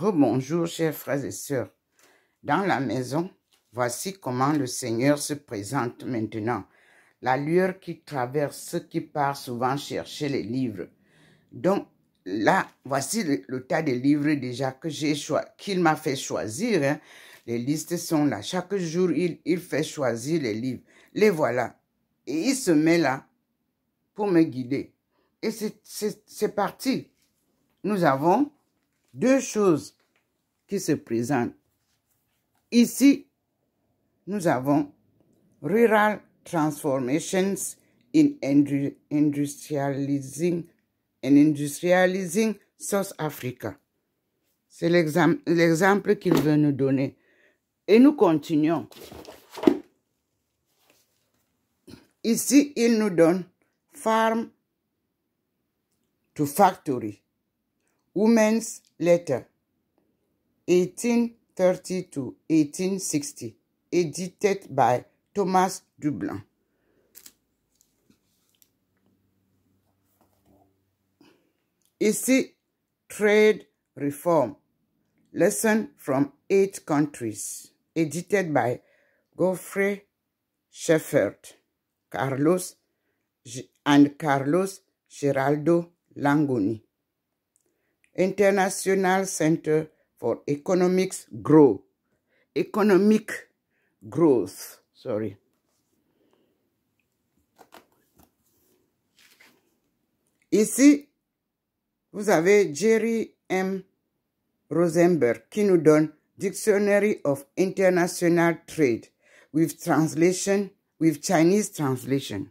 Rebonjour, chers frères et sœurs. Dans la maison, voici comment le Seigneur se présente maintenant. La lueur qui traverse ceux qui partent souvent chercher les livres. Donc, là, voici le tas de livres déjà que qu'il m'a fait choisir. Hein. Les listes sont là. Chaque jour, il fait choisir les livres. Les voilà. Et il se met là pour me guider. Et c'est parti. Nous avons deux choses qui se présentent. Ici, nous avons Rural Transformations in Industrializing South Africa. C'est l'exemple qu'il veut nous donner. Et nous continuons. Ici, il nous donne Farm to Factory. Women's Letter, 1830 to 1860, edited by Thomas Dublin. Ici, Trade Reform, Lesson from 8 Countries, edited by Geoffrey Shepherd, Carlos Geraldo Langoni. International Center for Economic Growth. Ici, vous avez Jerry M. Rosenberg qui nous donne Dictionary of International Trade with Chinese translation.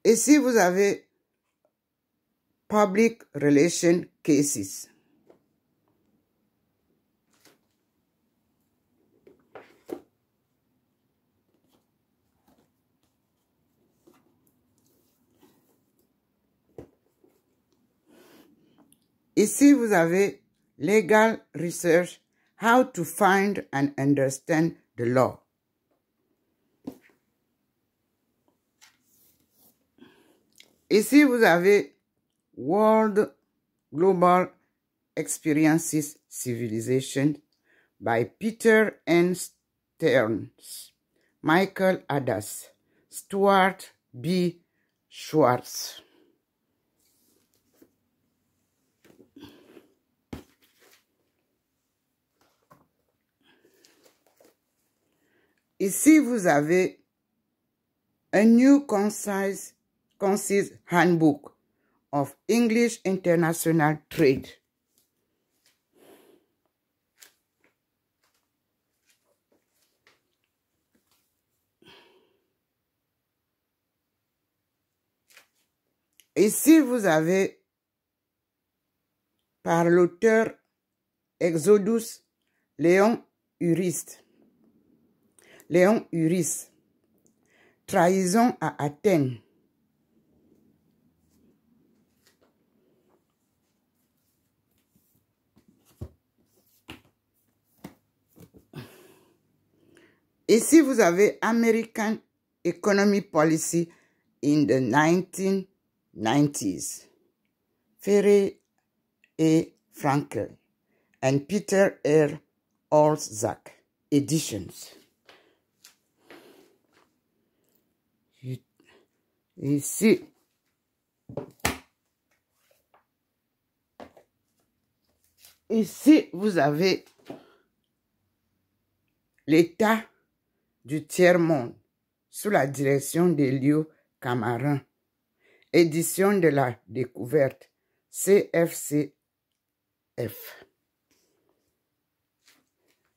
Ici, vous avez Public Relation Cases. Ici, vous avez Legal Research, How to Find and Understand the Law. Ici, vous avez World Global Experiences Civilization by Peter N. Stearns, Michael Adas, Stuart B. Schwartz. Ici, vous avez A New Concise Handbook of English International Trade. Ici, vous avez, par l'auteur Exodus, Léon Uris, Trahison à Athènes. Ici, vous avez American Economy Policy in the 1990s. Ferry A. Frankel and Peter R. Olszak editions. Ici, vous avez l'état du tiers-monde sous la direction d'Elio Camarin. Édition de la découverte, CFCF.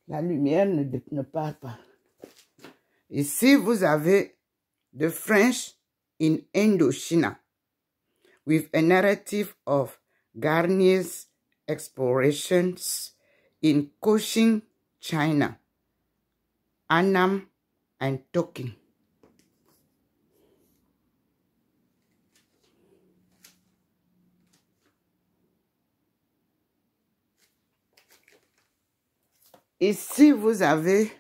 La lumière ne part pas. Ici, vous avez The French in Indochina, with a narrative of Garnier's explorations in Cochin, China, Annam and Tonkin. Ici, vous avez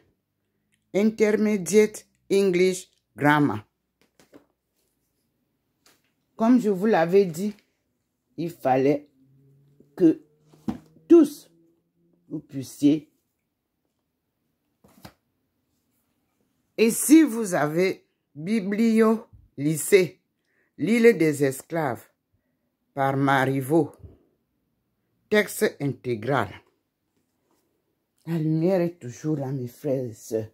Intermediate English Grammar. Comme je vous l'avais dit, il fallait que tous vous puissiez. Et si vous avez Biblio Lycée, L'île des esclaves, par Marivaux, texte intégral. La lumière est toujours là, mes frères et sœurs.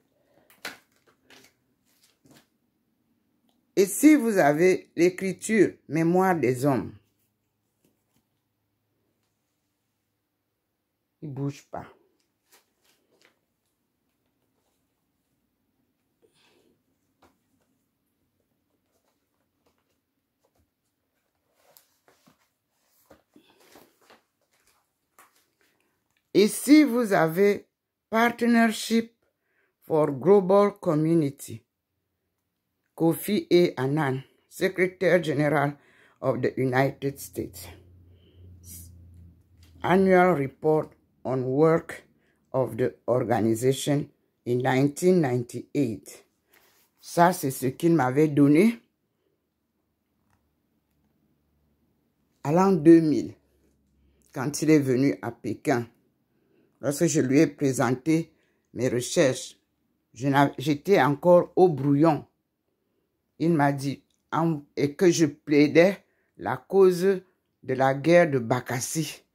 Et si vous avez l'écriture, Mémoire des hommes, il ne bouge pas. Et si vous avez Partnership for Global Community, Kofi A. Annan, Secretary General of the United States, Annual Report on Work of the Organization in 1998. Ça, c'est ce qu'il m'avait donné à l'an 2000, quand il est venu à Pékin. Lorsque je lui ai présenté mes recherches, j'étais encore au brouillon. Il m'a dit et que je plaidais la cause de la guerre de Bakassi.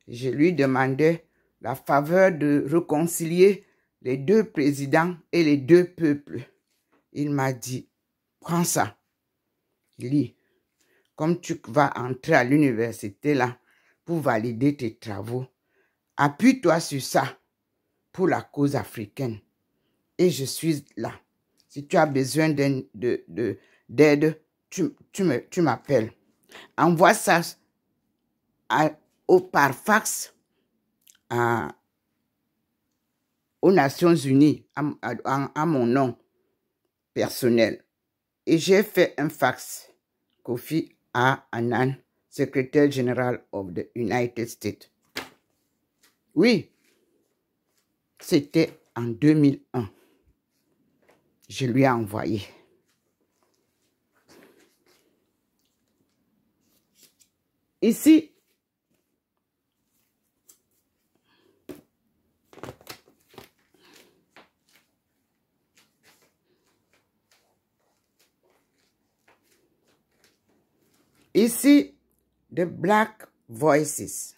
Je lui demandais la faveur de réconcilier les deux présidents et les deux peuples. Il m'a dit, prends ça, lis. Comme tu vas entrer à l'université là pour valider tes travaux, appuie-toi sur ça pour la cause africaine. Et je suis là. Si tu as besoin d'aide, tu m'appelles. Envoie ça par fax aux Nations Unies à mon nom personnel. Et j'ai fait un fax. Kofi A. Annan, Secrétaire général of the United States. Oui, c'était en 2001. Je lui ai envoyé. Ici, The Black Voices.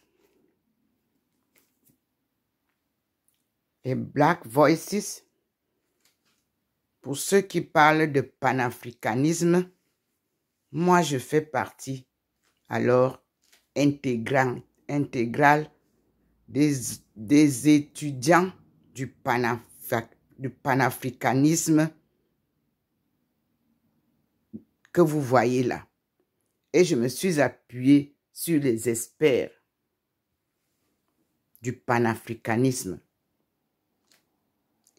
Les Black Voices, pour ceux qui parlent de panafricanisme, moi je fais partie alors intégrale des étudiants du panafricanisme que vous voyez là. Et je me suis appuyé sur les experts du panafricanisme.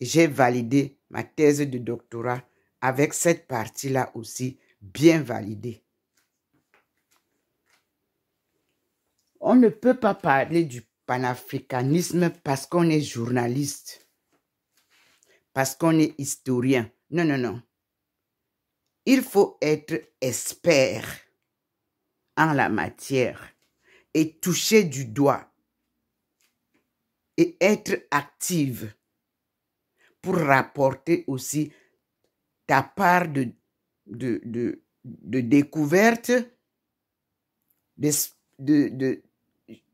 J'ai validé ma thèse de doctorat avec cette partie-là aussi bien validée. On ne peut pas parler du panafricanisme parce qu'on est journaliste, parce qu'on est historien. Non, non, non. Il faut être expert en la matière et toucher du doigt et être active pour rapporter aussi ta part de découverte,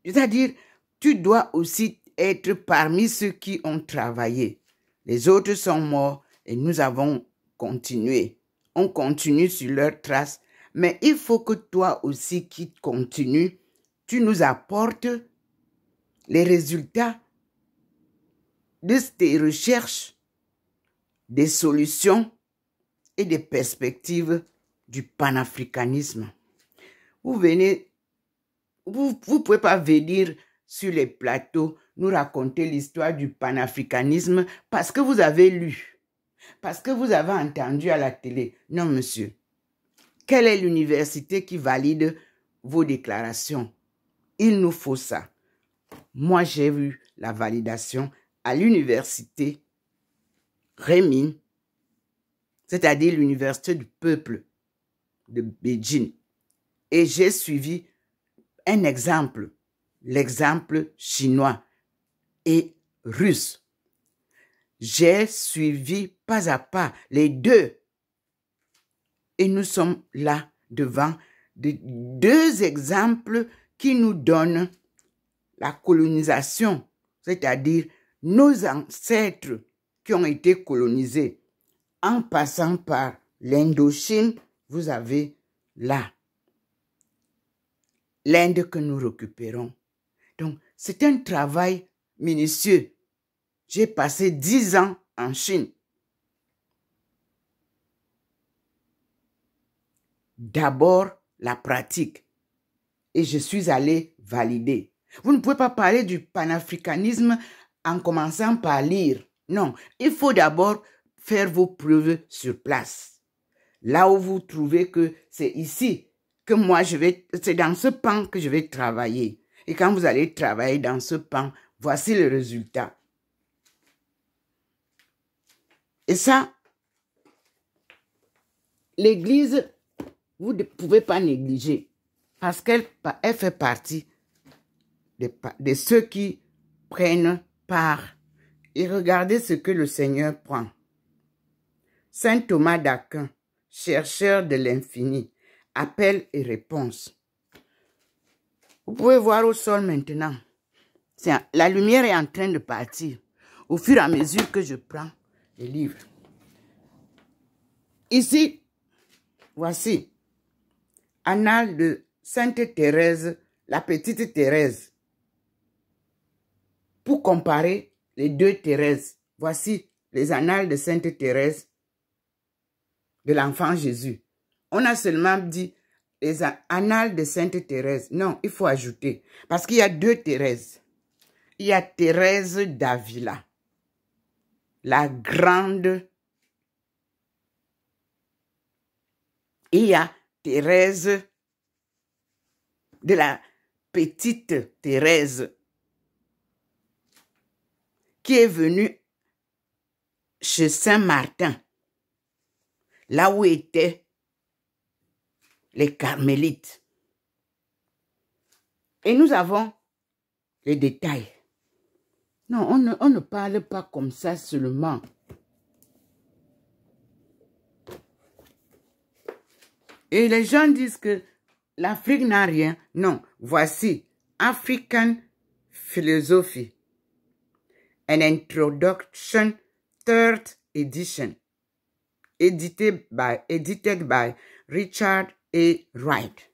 c'est-à-dire, tu dois aussi être parmi ceux qui ont travaillé. Les autres sont morts et nous avons continué. On continue sur leurs traces, mais il faut que toi aussi qui continues, tu nous apportes les résultats de tes recherches, des solutions et des perspectives du panafricanisme. Vous pouvez pas venir sur les plateaux nous raconter l'histoire du panafricanisme parce que vous avez lu, parce que vous avez entendu à la télé. Non, monsieur. Quelle est l'université qui valide vos déclarations? Il nous faut ça. Moi, j'ai eu la validation à l'université Renmin, c'est-à-dire l'université du peuple de Beijing. Et j'ai suivi un exemple, l'exemple chinois et russe. J'ai suivi pas à pas les deux. Et nous sommes là devant deux exemples qui nous donnent la colonisation, c'est-à-dire nos ancêtres qui ont été colonisés. En passant par l'Indochine, vous avez là l'Inde que nous récupérons. Donc, c'est un travail minutieux. J'ai passé 10 ans en Chine. D'abord, la pratique. Et je suis allé valider. Vous ne pouvez pas parler du panafricanisme en commençant par lire. Non, il faut d'abord faire vos preuves sur place. Là où vous trouvez que c'est ici que moi c'est dans ce pan que je vais travailler. Et quand vous allez travailler dans ce pan, voici le résultat. Et ça, l'Église, vous ne pouvez pas négliger parce qu'elle fait partie de ceux qui prennent part. Et regardez ce que le Seigneur prend. Saint Thomas d'Aquin, chercheur de l'infini, appel et réponse. Vous pouvez voir au sol maintenant. La lumière est en train de partir au fur et à mesure que je prends les livres. Ici, voici, Annales de Sainte Thérèse, la petite Thérèse. Pour comparer les deux Thérèses, voici les Annales de Sainte Thérèse de l'enfant Jésus. On a seulement dit les Annales de Sainte Thérèse. Non, il faut ajouter. Parce qu'il y a deux Thérèses. Il y a Thérèse d'Avila, la grande. Il y a Thérèse de la petite Thérèse qui est venue chez Saint-Martin, là où étaient les carmélites. Et nous avons les détails. Non, on ne parle pas comme ça seulement. Et les gens disent que l'Afrique n'a rien. Non, voici African Philosophy, an Introduction, third edition, edited by Richard A. Wright.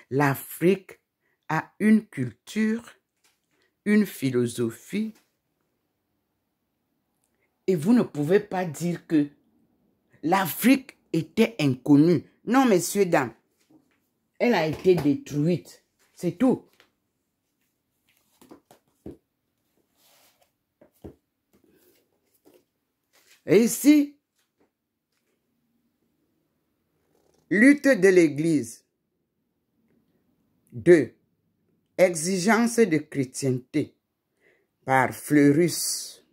L'Afrique a une culture, une philosophie, et vous ne pouvez pas dire que l'Afrique était inconnue. Non, messieurs, dames, elle a été détruite. C'est tout. Et ici, lutte de l'Église. 2. Exigence de chrétienté par Fleurus.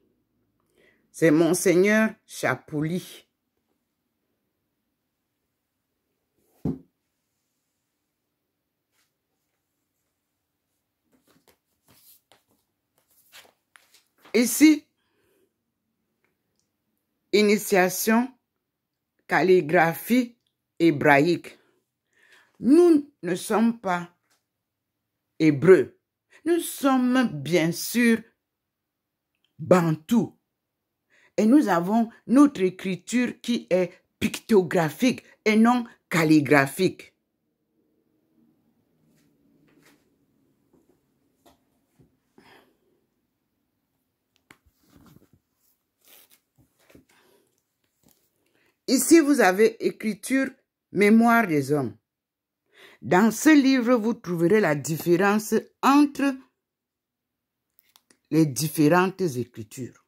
C'est Monseigneur Chapouli. Ici, initiation, calligraphie hébraïque. Nous ne sommes pas hébreux. Nous sommes bien sûr bantous. Et nous avons notre écriture qui est pictographique et non calligraphique. Ici, vous avez écriture, mémoire des hommes. Dans ce livre, vous trouverez la différence entre les différentes écritures.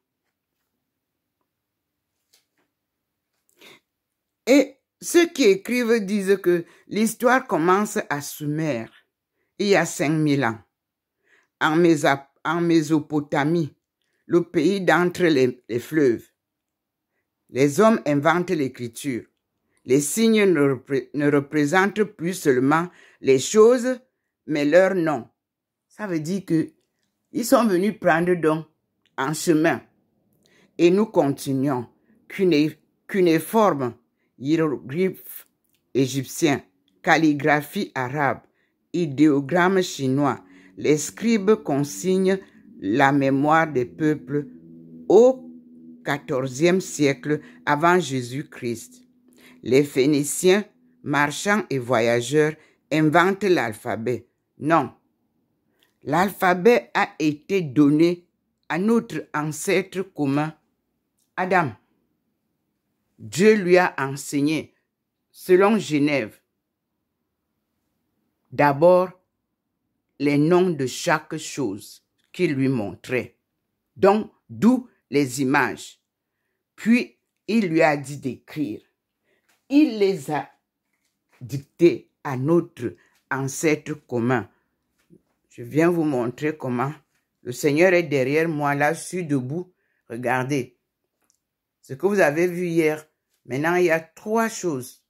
Et ceux qui écrivent disent que l'histoire commence à Sumer, il y a 5000 ans, en Mésopotamie, le pays d'entre les fleuves. Les hommes inventent l'écriture. Les signes ne représentent plus seulement les choses, mais leur nom. Ça veut dire que ils sont venus prendre donc en chemin. Et nous continuons. Cunéiforme, hiéroglyphe égyptien, calligraphie arabe, idéogramme chinois. Les scribes consignent la mémoire des peuples au XIVe siècle avant Jésus-Christ. Les Phéniciens, marchands et voyageurs, inventent l'alphabet. Non. L'alphabet a été donné à notre ancêtre commun, Adam. Dieu lui a enseigné, selon Genève, d'abord les noms de chaque chose qu'il lui montrait. Donc, d'où les images. Puis, il lui a dit d'écrire. Il les a dictés à notre ancêtre commun. Je viens vous montrer comment le Seigneur est derrière moi. Là, je suis debout. Regardez. Ce que vous avez vu hier. Maintenant, il y a 3 choses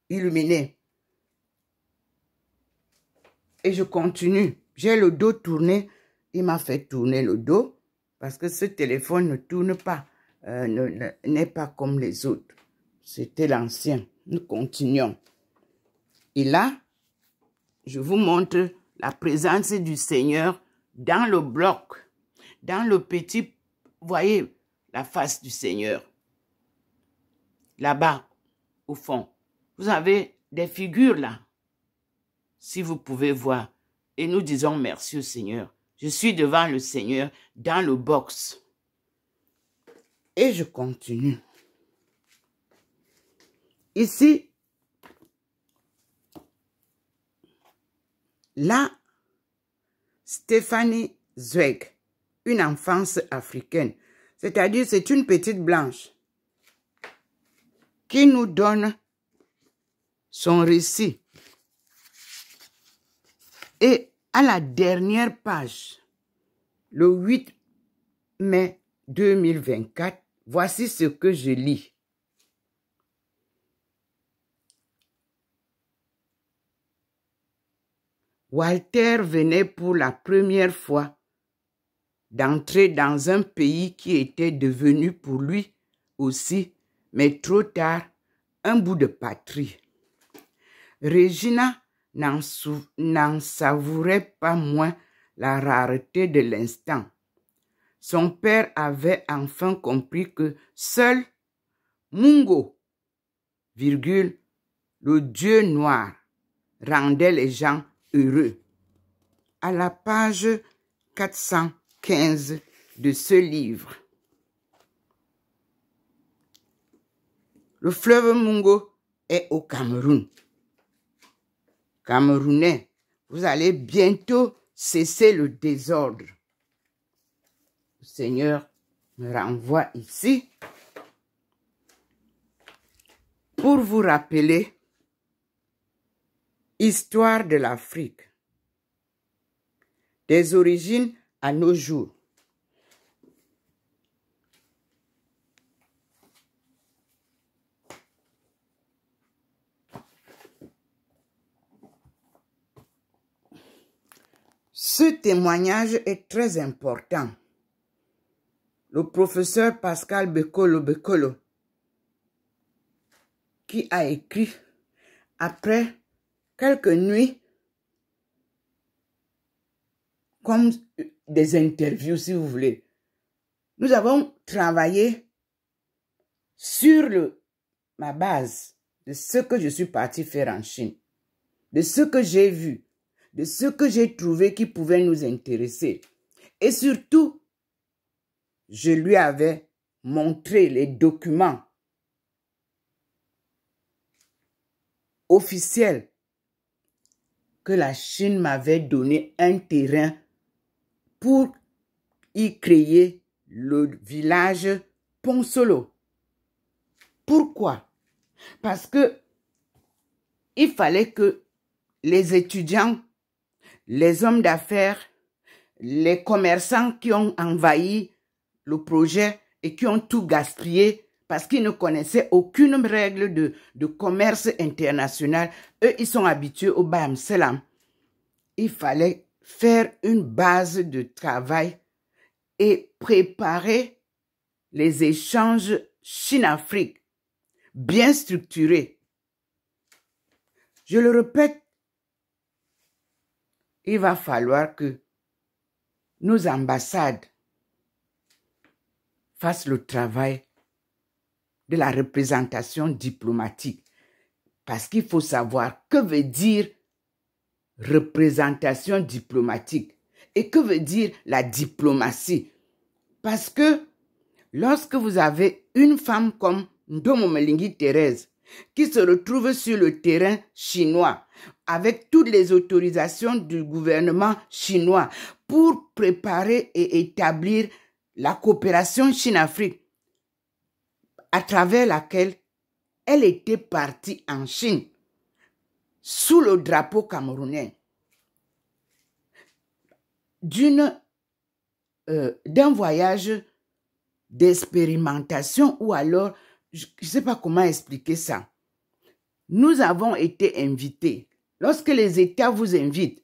illuminées. Et je continue. J'ai le dos tourné. Il m'a fait tourner le dos parce que ce téléphone ne tourne pas. N'est pas comme les autres. C'était l'ancien. Nous continuons. Et là, je vous montre la présence du Seigneur dans le bloc, dans le petit, voyez la face du Seigneur. Là-bas, au fond, vous avez des figures là, si vous pouvez voir. Et nous disons merci au Seigneur. Je suis devant le Seigneur dans le box. Et je continue. Ici, là, Stéphanie Zweig, une enfance africaine, c'est-à-dire c'est une petite blanche qui nous donne son récit. Et à la dernière page, le 8 mai 2024, voici ce que je lis. Walter venait pour la première fois d'entrer dans un pays qui était devenu pour lui aussi, mais trop tard, un bout de patrie. Regina n'en savourait pas moins la rareté de l'instant. Son père avait enfin compris que seul Mungo, virgule, le dieu noir, rendait les gens heureux. À la page 415 de ce livre. Le fleuve Mungo est au Cameroun. Camerounais, vous allez bientôt cesser le désordre. Le Seigneur me renvoie ici pour vous rappeler Histoire de l'Afrique, des origines à nos jours. Ce témoignage est très important. Le professeur Pascal Bekolo, qui a écrit après quelques nuits, comme des interviews si vous voulez. Nous avons travaillé sur ma base de ce que je suis parti faire en Chine, de ce que j'ai vu, de ce que j'ai trouvé qui pouvait nous intéresser. Et surtout, je lui avais montré les documents officiels que la Chine m'avait donné un terrain pour y créer le village Ponsolo. Pourquoi? Parce que il fallait que les étudiants, les hommes d'affaires, les commerçants qui ont envahi le projet et qui ont tout gaspillé parce qu'ils ne connaissaient aucune règle de commerce international. Eux, ils sont habitués au Bam Salam. Il fallait faire une base de travail et préparer les échanges Chine-Afrique bien structurés. Je le répète, il va falloir que nos ambassades fassent le travail de la représentation diplomatique. Parce qu'il faut savoir que veut dire représentation diplomatique et que veut dire la diplomatie. Parce que lorsque vous avez une femme comme Ndomo Melingi Thérèse qui se retrouve sur le terrain chinois avec toutes les autorisations du gouvernement chinois pour préparer et établir la coopération Chine-Afrique à travers laquelle elle était partie en Chine sous le drapeau camerounais d'un voyage d'expérimentation ou alors, je ne sais pas comment expliquer ça. Nous avons été invités. Lorsque les États vous invitent,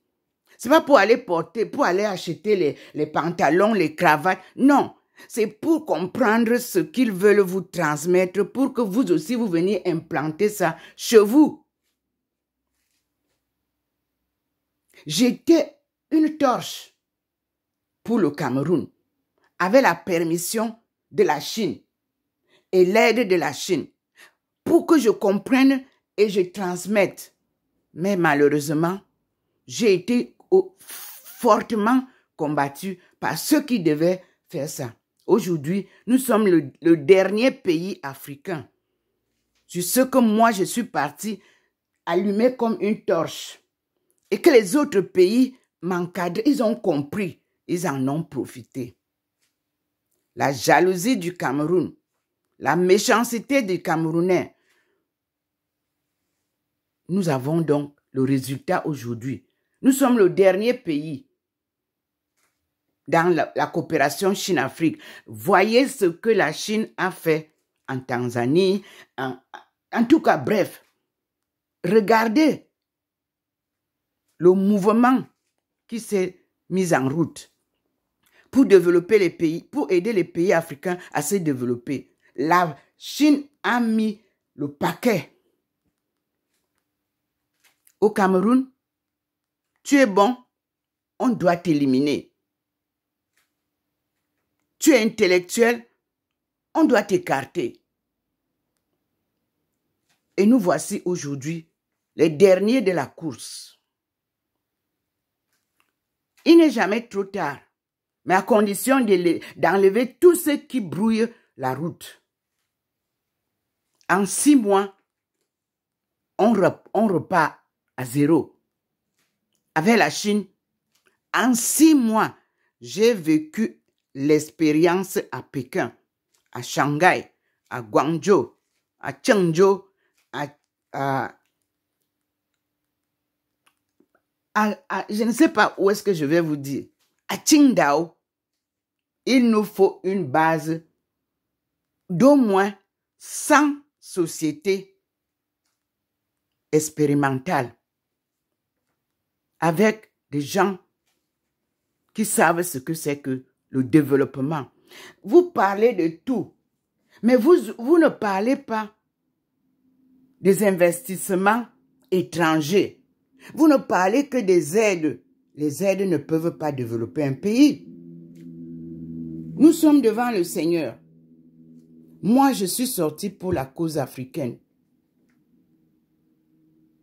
ce n'est pas pour aller porter, pour aller acheter les pantalons, les cravates. Non, c'est pour comprendre ce qu'ils veulent vous transmettre pour que vous aussi, vous veniez implanter ça chez vous. J'étais une torche pour le Cameroun avec la permission de la Chine et l'aide de la Chine pour que je comprenne et je transmette. Mais malheureusement, j'ai été fortement combattu par ceux qui devaient faire ça. Aujourd'hui, nous sommes le dernier pays africain. C'est ce que moi, je suis parti allumer comme une torche. Et que les autres pays m'encadrent, ils ont compris, ils en ont profité. La jalousie du Cameroun, la méchanceté des Camerounais. Nous avons donc le résultat aujourd'hui. Nous sommes le dernier pays dans la coopération Chine-Afrique. Voyez ce que la Chine a fait en Tanzanie, en tout cas, bref. Regardez le mouvement qui s'est mis en route pour développer les pays, pour aider les pays africains à se développer. La Chine a mis le paquet. Au Cameroun, tu es bon, on doit t'éliminer. Tu es intellectuel, on doit t'écarter. Et nous voici aujourd'hui les derniers de la course. Il n'est jamais trop tard, mais à condition d'enlever tout ce qui brouille la route. En 6 mois, on repart à zéro. Avec la Chine, en 6 mois, j'ai vécu l'expérience à Pékin, à Shanghai, à Guangzhou, à Chengzhou, je ne sais pas où est-ce que je vais vous dire, à Qingdao. Il nous faut une base d'au moins 100 sociétés expérimentales avec des gens qui savent ce que c'est que le développement. Vous parlez de tout, mais vous ne parlez pas des investissements étrangers. Vous ne parlez que des aides. Les aides ne peuvent pas développer un pays. Nous sommes devant le Seigneur. Moi, je suis sorti pour la cause africaine.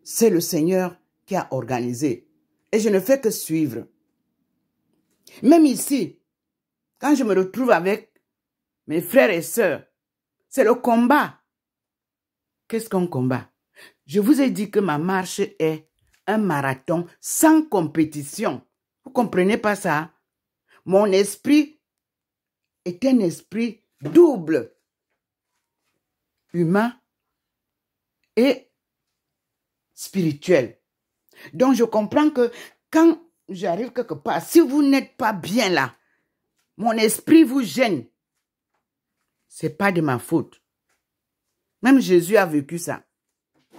C'est le Seigneur qui a organisé. Et je ne fais que suivre. Même ici, quand je me retrouve avec mes frères et sœurs, c'est le combat. Qu'est-ce qu'on combat? Je vous ai dit que ma marche est un marathon sans compétition. Vous ne comprenez pas ça? Mon esprit est un esprit double, humain et spirituel. Donc je comprends que quand j'arrive quelque part, si vous n'êtes pas bien là, mon esprit vous gêne. Ce n'est pas de ma faute. Même Jésus a vécu ça.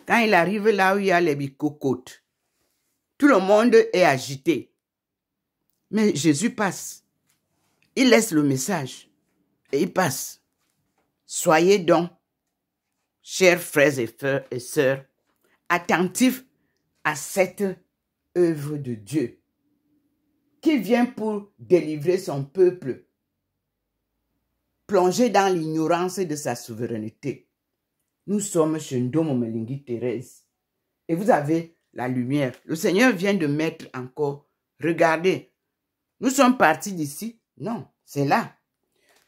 Quand il arrive là où il y a les bicocotes, tout le monde est agité. Mais Jésus passe. Il laisse le message et il passe. Soyez donc, chers frères et sœurs, attentifs à cette œuvre de Dieu qui vient pour délivrer son peuple, plongé dans l'ignorance de sa souveraineté. Nous sommes chez Ndomo Melingi Thérèse et vous avez la lumière. Le Seigneur vient de mettre encore, regardez, nous sommes partis d'ici, non, c'est là.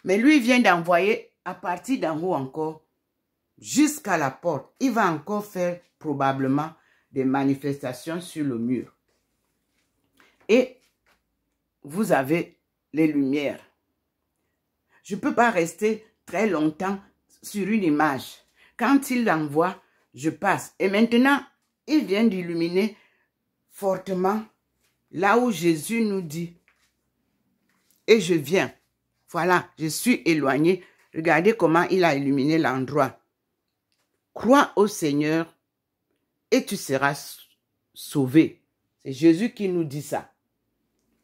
Mais lui vient d'envoyer à partir d'en haut encore jusqu'à la porte. Il va encore faire probablement des manifestations sur le mur. Et vous avez les lumières. Je ne peux pas rester très longtemps sur une image. Quand il l'envoie, je passe. Et maintenant, il vient d'illuminer fortement là où Jésus nous dit. Et je viens. Voilà, je suis éloigné. Regardez comment il a illuminé l'endroit. Crois au Seigneur et tu seras sauvé. C'est Jésus qui nous dit ça.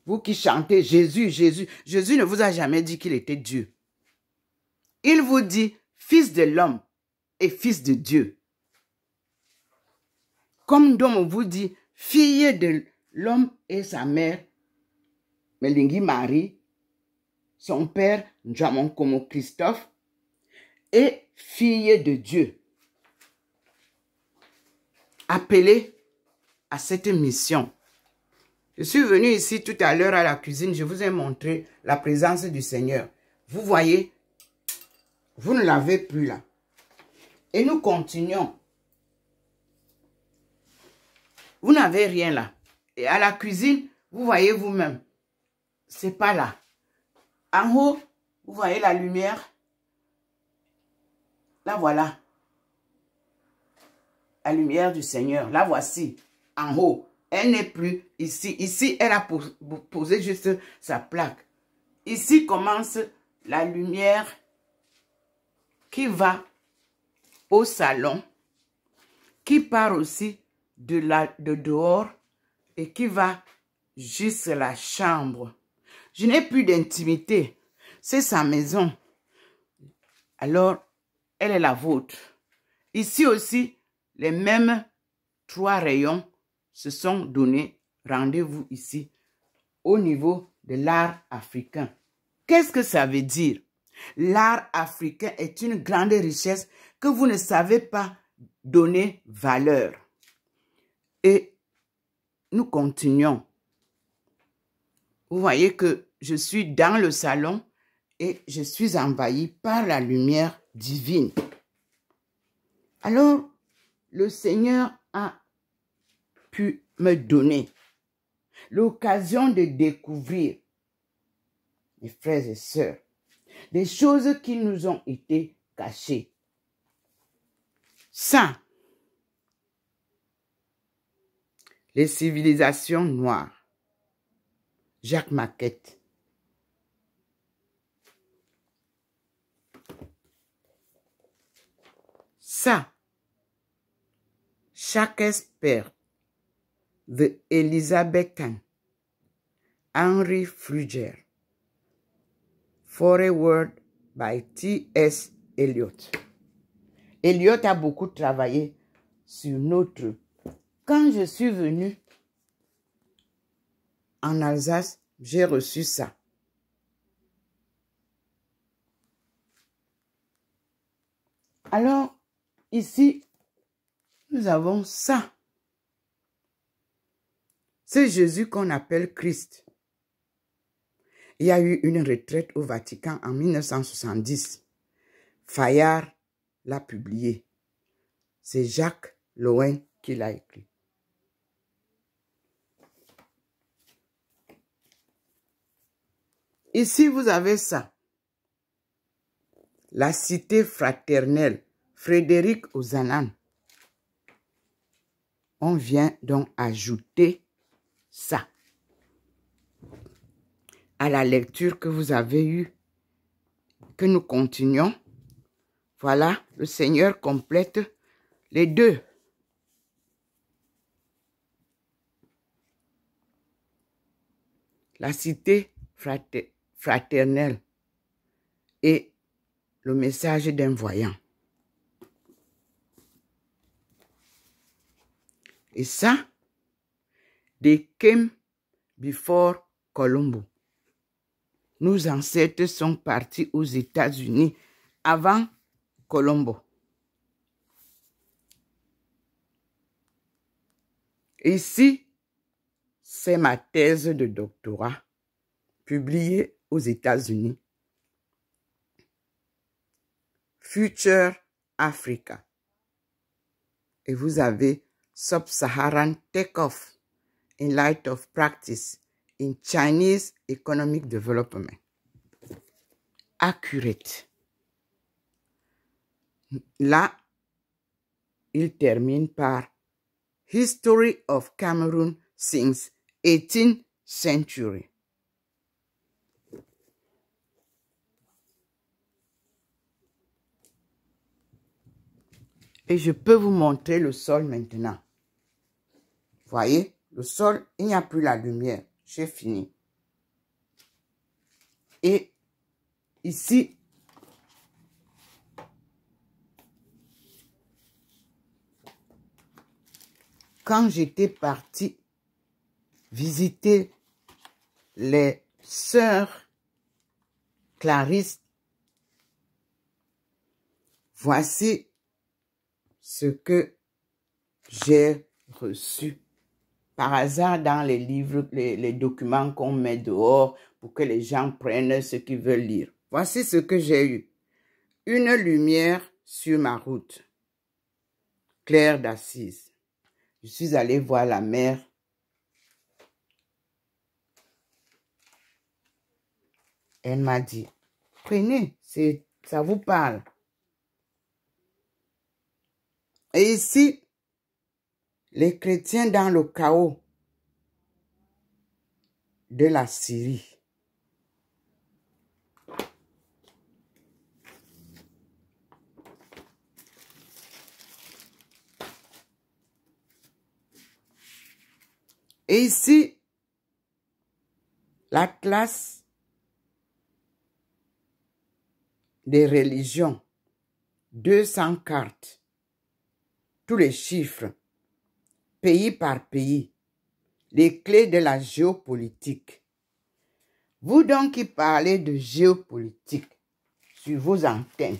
Vous qui chantez Jésus, Jésus. Jésus ne vous a jamais dit qu'il était Dieu. Il vous dit fils de l'homme et fils de Dieu. Comme on vous dit fille de l'homme et sa mère, Melingi Marie, son père, Njamon Komo Christophe, et fille de Dieu. Appelé à cette mission. Je suis venu ici tout à l'heure à la cuisine, je vous ai montré la présence du Seigneur. Vous voyez, vous ne l'avez plus là. Et nous continuons. Vous n'avez rien là. Et à la cuisine, vous voyez vous-même, c'est pas là. En haut, vous voyez la lumière. Là, voilà. La lumière du Seigneur. Là, voici. En haut. Elle n'est plus ici. Ici, elle a posé juste sa plaque. Ici commence la lumière qui va au salon, qui part aussi de dehors et qui va jusqu'à la chambre. Je n'ai plus d'intimité. C'est sa maison. Alors, elle est la vôtre. Ici aussi, les mêmes 3 rayons se sont donnés. Rendez-vous ici, au niveau de l'art africain. Qu'est-ce que ça veut dire? L'art africain est une grande richesse que vous ne savez pas donner valeur. Et nous continuons. Vous voyez que je suis dans le salon et je suis envahi par la lumière divine. Alors, le Seigneur a pu me donner l'occasion de découvrir, mes frères et sœurs, des choses qui nous ont été cachées. Ça, les civilisations noires, Jacques Maquette. Ça, chaque expert de Elizabethan, Henry Fruger, Foreword by T.S. Eliot. Eliot a beaucoup travaillé sur notre... Quand je suis venu en Alsace, j'ai reçu ça. Alors, ici, nous avons ça. C'est Jésus qu'on appelle Christ. Il y a eu une retraite au Vatican en 1970. Fayard l'a publié. C'est Jacques Loin qui l'a écrit. Ici, vous avez ça. La cité fraternelle, Frédéric Ozanam. On vient donc ajouter ça à la lecture que vous avez eue, que nous continuons. Voilà, le Seigneur complète les deux. La cité fraternelle et le message d'un voyant. Et ça, they came before Colombo. Nos ancêtres sont partis aux États-Unis avant Colombo. Ici, c'est ma thèse de doctorat publiée aux États-Unis. Future Africa. Et vous avez Sub-Saharan Takeoff in Light of Practice in Chinese Economic Development. Accurate. Là, il termine par History of Cameroon since 18th century. Et je peux vous montrer le sol maintenant. Voyez, le sol, il n'y a plus la lumière. J'ai fini. Et ici, quand j'étais partie visiter les sœurs Clarisse, voici ce que j'ai reçu par hasard dans les livres, les documents qu'on met dehors pour que les gens prennent ce qu'ils veulent lire. Voici ce que j'ai eu. Une lumière sur ma route. Claire d'Assise. Je suis allée voir la mère. Elle m'a dit, prenez, ça vous parle. Et ici, les chrétiens dans le chaos de la Syrie. Et ici, l'atlas des religions, 200 cartes, tous les chiffres, pays par pays, les clés de la géopolitique. Vous donc qui parlez de géopolitique sur vos antennes,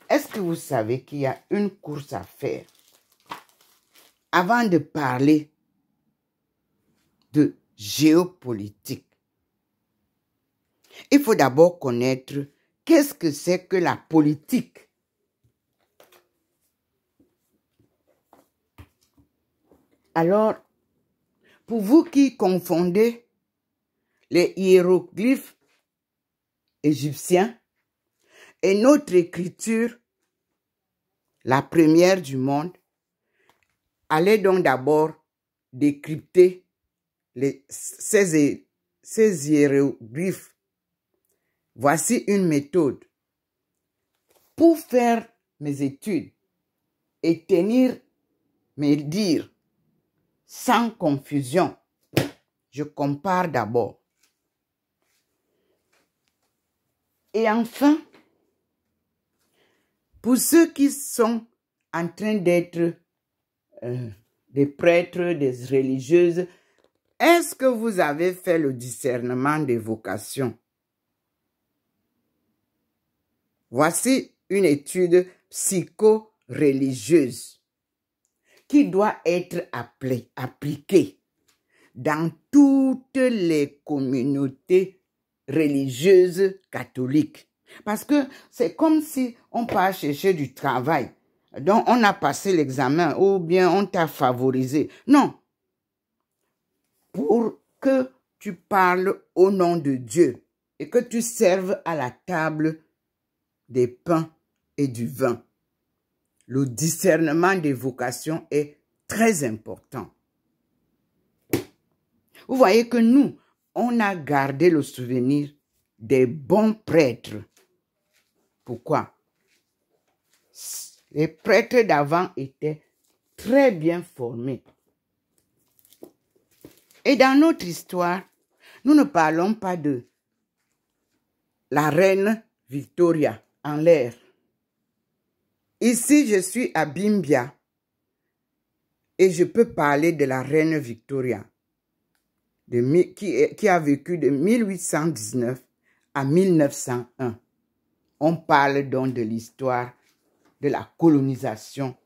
est-ce que vous savez qu'il y a une course à faire avant de parler de géopolitique? Il faut d'abord connaître qu'est-ce que c'est que la politique. Alors, pour vous qui confondez les hiéroglyphes égyptiens et notre écriture, la première du monde, allez donc d'abord décrypter ces hiéroglyphes. Voici une méthode. Pour faire mes études et tenir mes dires sans confusion, je compare d'abord. Et enfin, pour ceux qui sont en train d'être des prêtres, des religieuses, est-ce que vous avez fait le discernement des vocations? Voici une étude psycho-religieuse qui doit être appliquée dans toutes les communautés religieuses catholiques. Parce que c'est comme si on part chercher du travail. Donc on a passé l'examen ou bien on t'a favorisé. Non. Pour que tu parles au nom de Dieu et que tu serves à la table des pains et du vin. Le discernement des vocations est très important. Vous voyez que nous, on a gardé le souvenir des bons prêtres. Pourquoi? Les prêtres d'avant étaient très bien formés. Et dans notre histoire, nous ne parlons pas de la reine Victoria en l'air. Ici, je suis à Bimbia et je peux parler de la reine Victoria qui a vécu de 1819 à 1901. On parle donc de l'histoire de la colonisation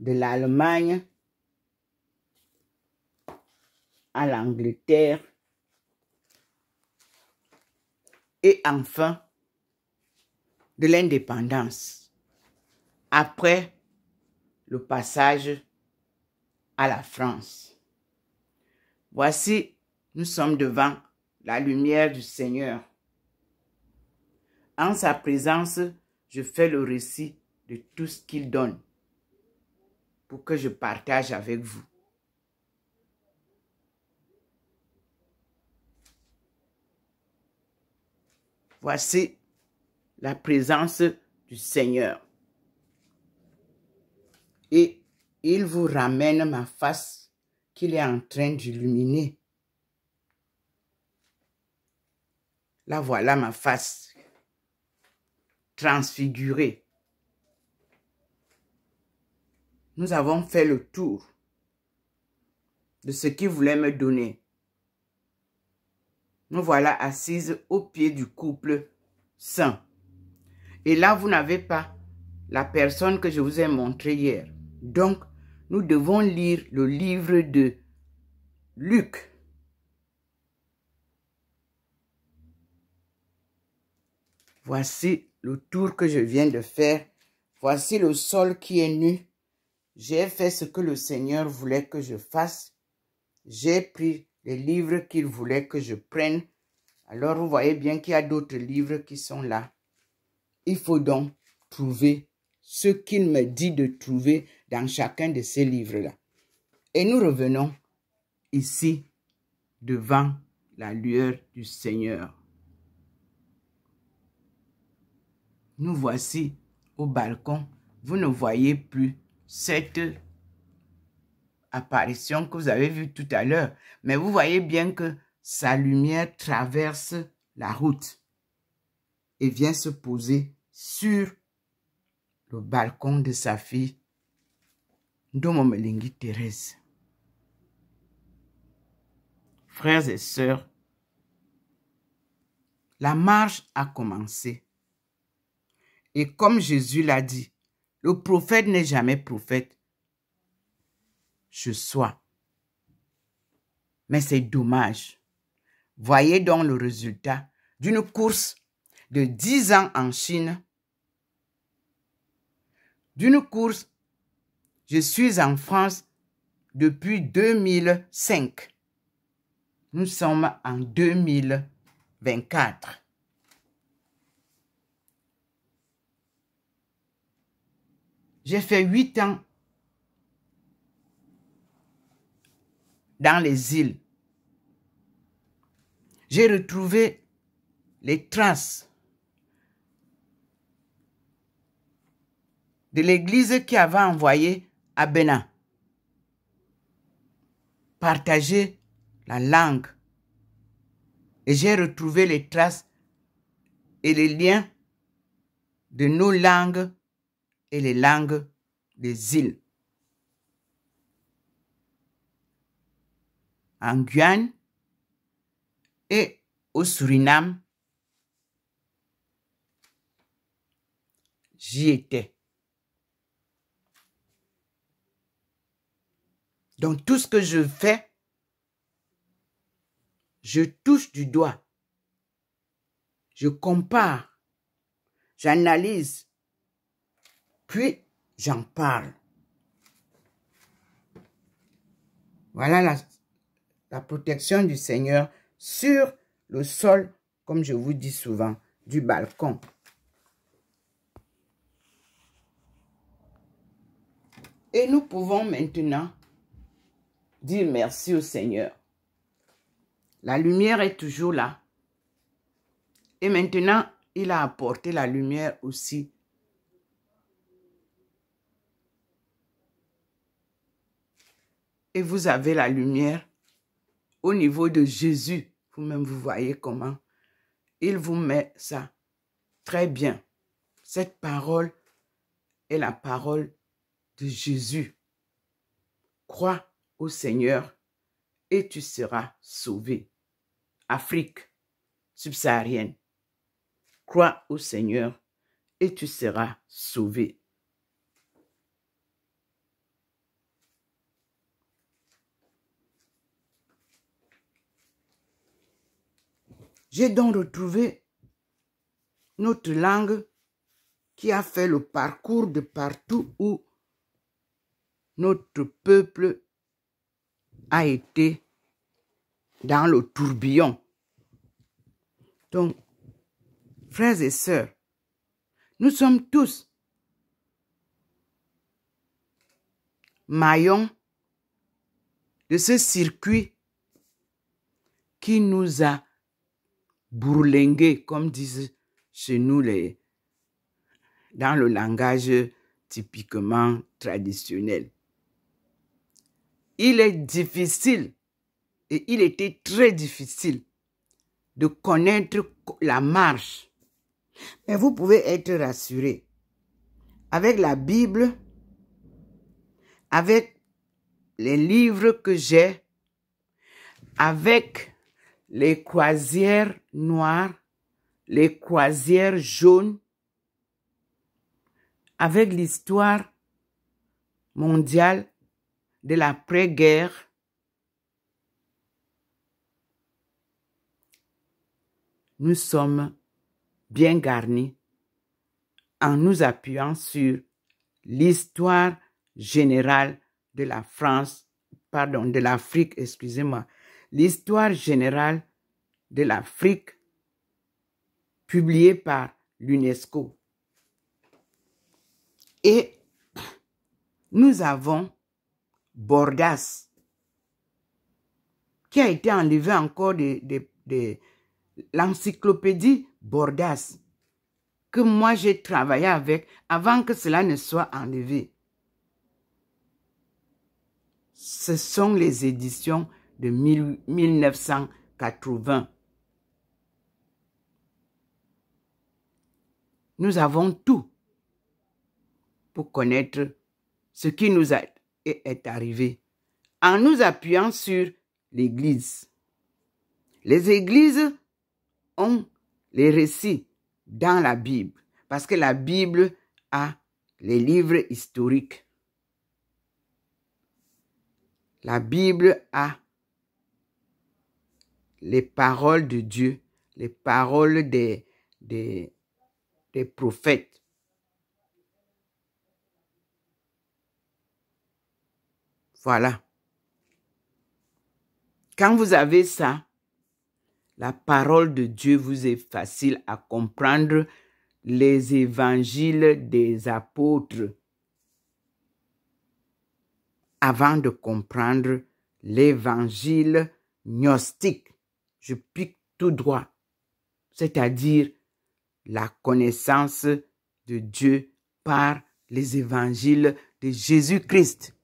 de l'Allemagne à l'Angleterre et enfin de l'indépendance après le passage à la France. Voici, nous sommes devant la lumière du Seigneur. En sa présence, je fais le récit de tout ce qu'il donne pour que je partage avec vous. Voici la présence du Seigneur. Et il vous ramène ma face qu'il est en train d'illuminer. Là, voilà ma face transfigurée. Nous avons fait le tour de ce qu'il voulait me donner. Nous voilà assises au pied du couple saint. Et là, vous n'avez pas la personne que je vous ai montrée hier. Donc, nous devons lire le livre de Luc. Voici le tour que je viens de faire. Voici le sol qui est nu. J'ai fait ce que le Seigneur voulait que je fasse. J'ai pris les livres qu'il voulait que je prenne. Alors, vous voyez bien qu'il y a d'autres livres qui sont là. Il faut donc trouver ce qu'il me dit de trouver dans chacun de ces livres-là. Et nous revenons ici devant la lueur du Seigneur. Nous voici au balcon. Vous ne voyez plus cette apparition que vous avez vue tout à l'heure. Mais vous voyez bien que sa lumière traverse la route et vient se poser sur le balcon de sa fille, Ndomomelingi Thérèse. Frères et sœurs, la marche a commencé. Et comme Jésus l'a dit, le prophète n'est jamais prophète. Je sois. Mais c'est dommage. Voyez donc le résultat d'une course de 10 ans en Chine. D'une course, je suis en France depuis 2005. Nous sommes en 2024. J'ai fait 8 ans dans les îles. J'ai retrouvé les traces de l'église qui avait envoyé à Bénin partager la langue. Et j'ai retrouvé les traces et les liens de nos langues et les langues des îles. En Guyane et au Suriname, j'y étais. Donc tout ce que je fais, je touche du doigt. Je compare, j'analyse, puis j'en parle. Voilà la protection du Seigneur sur le sol, comme je vous dis souvent, du balcon. Et nous pouvons maintenant dire merci au Seigneur. La lumière est toujours là. Et maintenant, il a apporté la lumière aussi et vous avez la lumière au niveau de Jésus. Vous-même, vous voyez comment il vous met ça très bien. Cette parole est la parole de Jésus. Crois au Seigneur et tu seras sauvé. Afrique subsaharienne. Crois au Seigneur et tu seras sauvé. J'ai donc retrouvé notre langue qui a fait le parcours de partout où notre peuple a été dans le tourbillon. Donc, frères et sœurs, nous sommes tous maillons de ce circuit qui nous a bourlingués, comme disent chez nous dans le langage typiquement traditionnel. Il est difficile, et il était très difficile, de connaître la marche. Mais vous pouvez être rassurés. Avec la Bible, avec les livres que j'ai, avec les croisières noires, les croisières jaunes, avec l'histoire mondiale de l'après-guerre, nous sommes bien garnis en nous appuyant sur l'histoire générale de la France, pardon, de l'Afrique, excusez-moi, l'histoire générale de l'Afrique publiée par l'UNESCO. Et nous avons Bordas, qui a été enlevé encore de l'encyclopédie Bordas, que moi j'ai travaillé avec avant que cela ne soit enlevé. Ce sont les éditions de 1980. Nous avons tout pour connaître ce qui nous est arrivé en nous appuyant sur l'Église. Les églises ont les récits dans la Bible parce que la Bible a les livres historiques. La Bible a les paroles de Dieu, les paroles des prophètes. Voilà. Quand vous avez ça, la parole de Dieu vous est facile à comprendre. Les évangiles des apôtres avant de comprendre l'évangile gnostique. Je pique tout droit, c'est-à-dire la connaissance de Dieu par les évangiles de Jésus-Christ.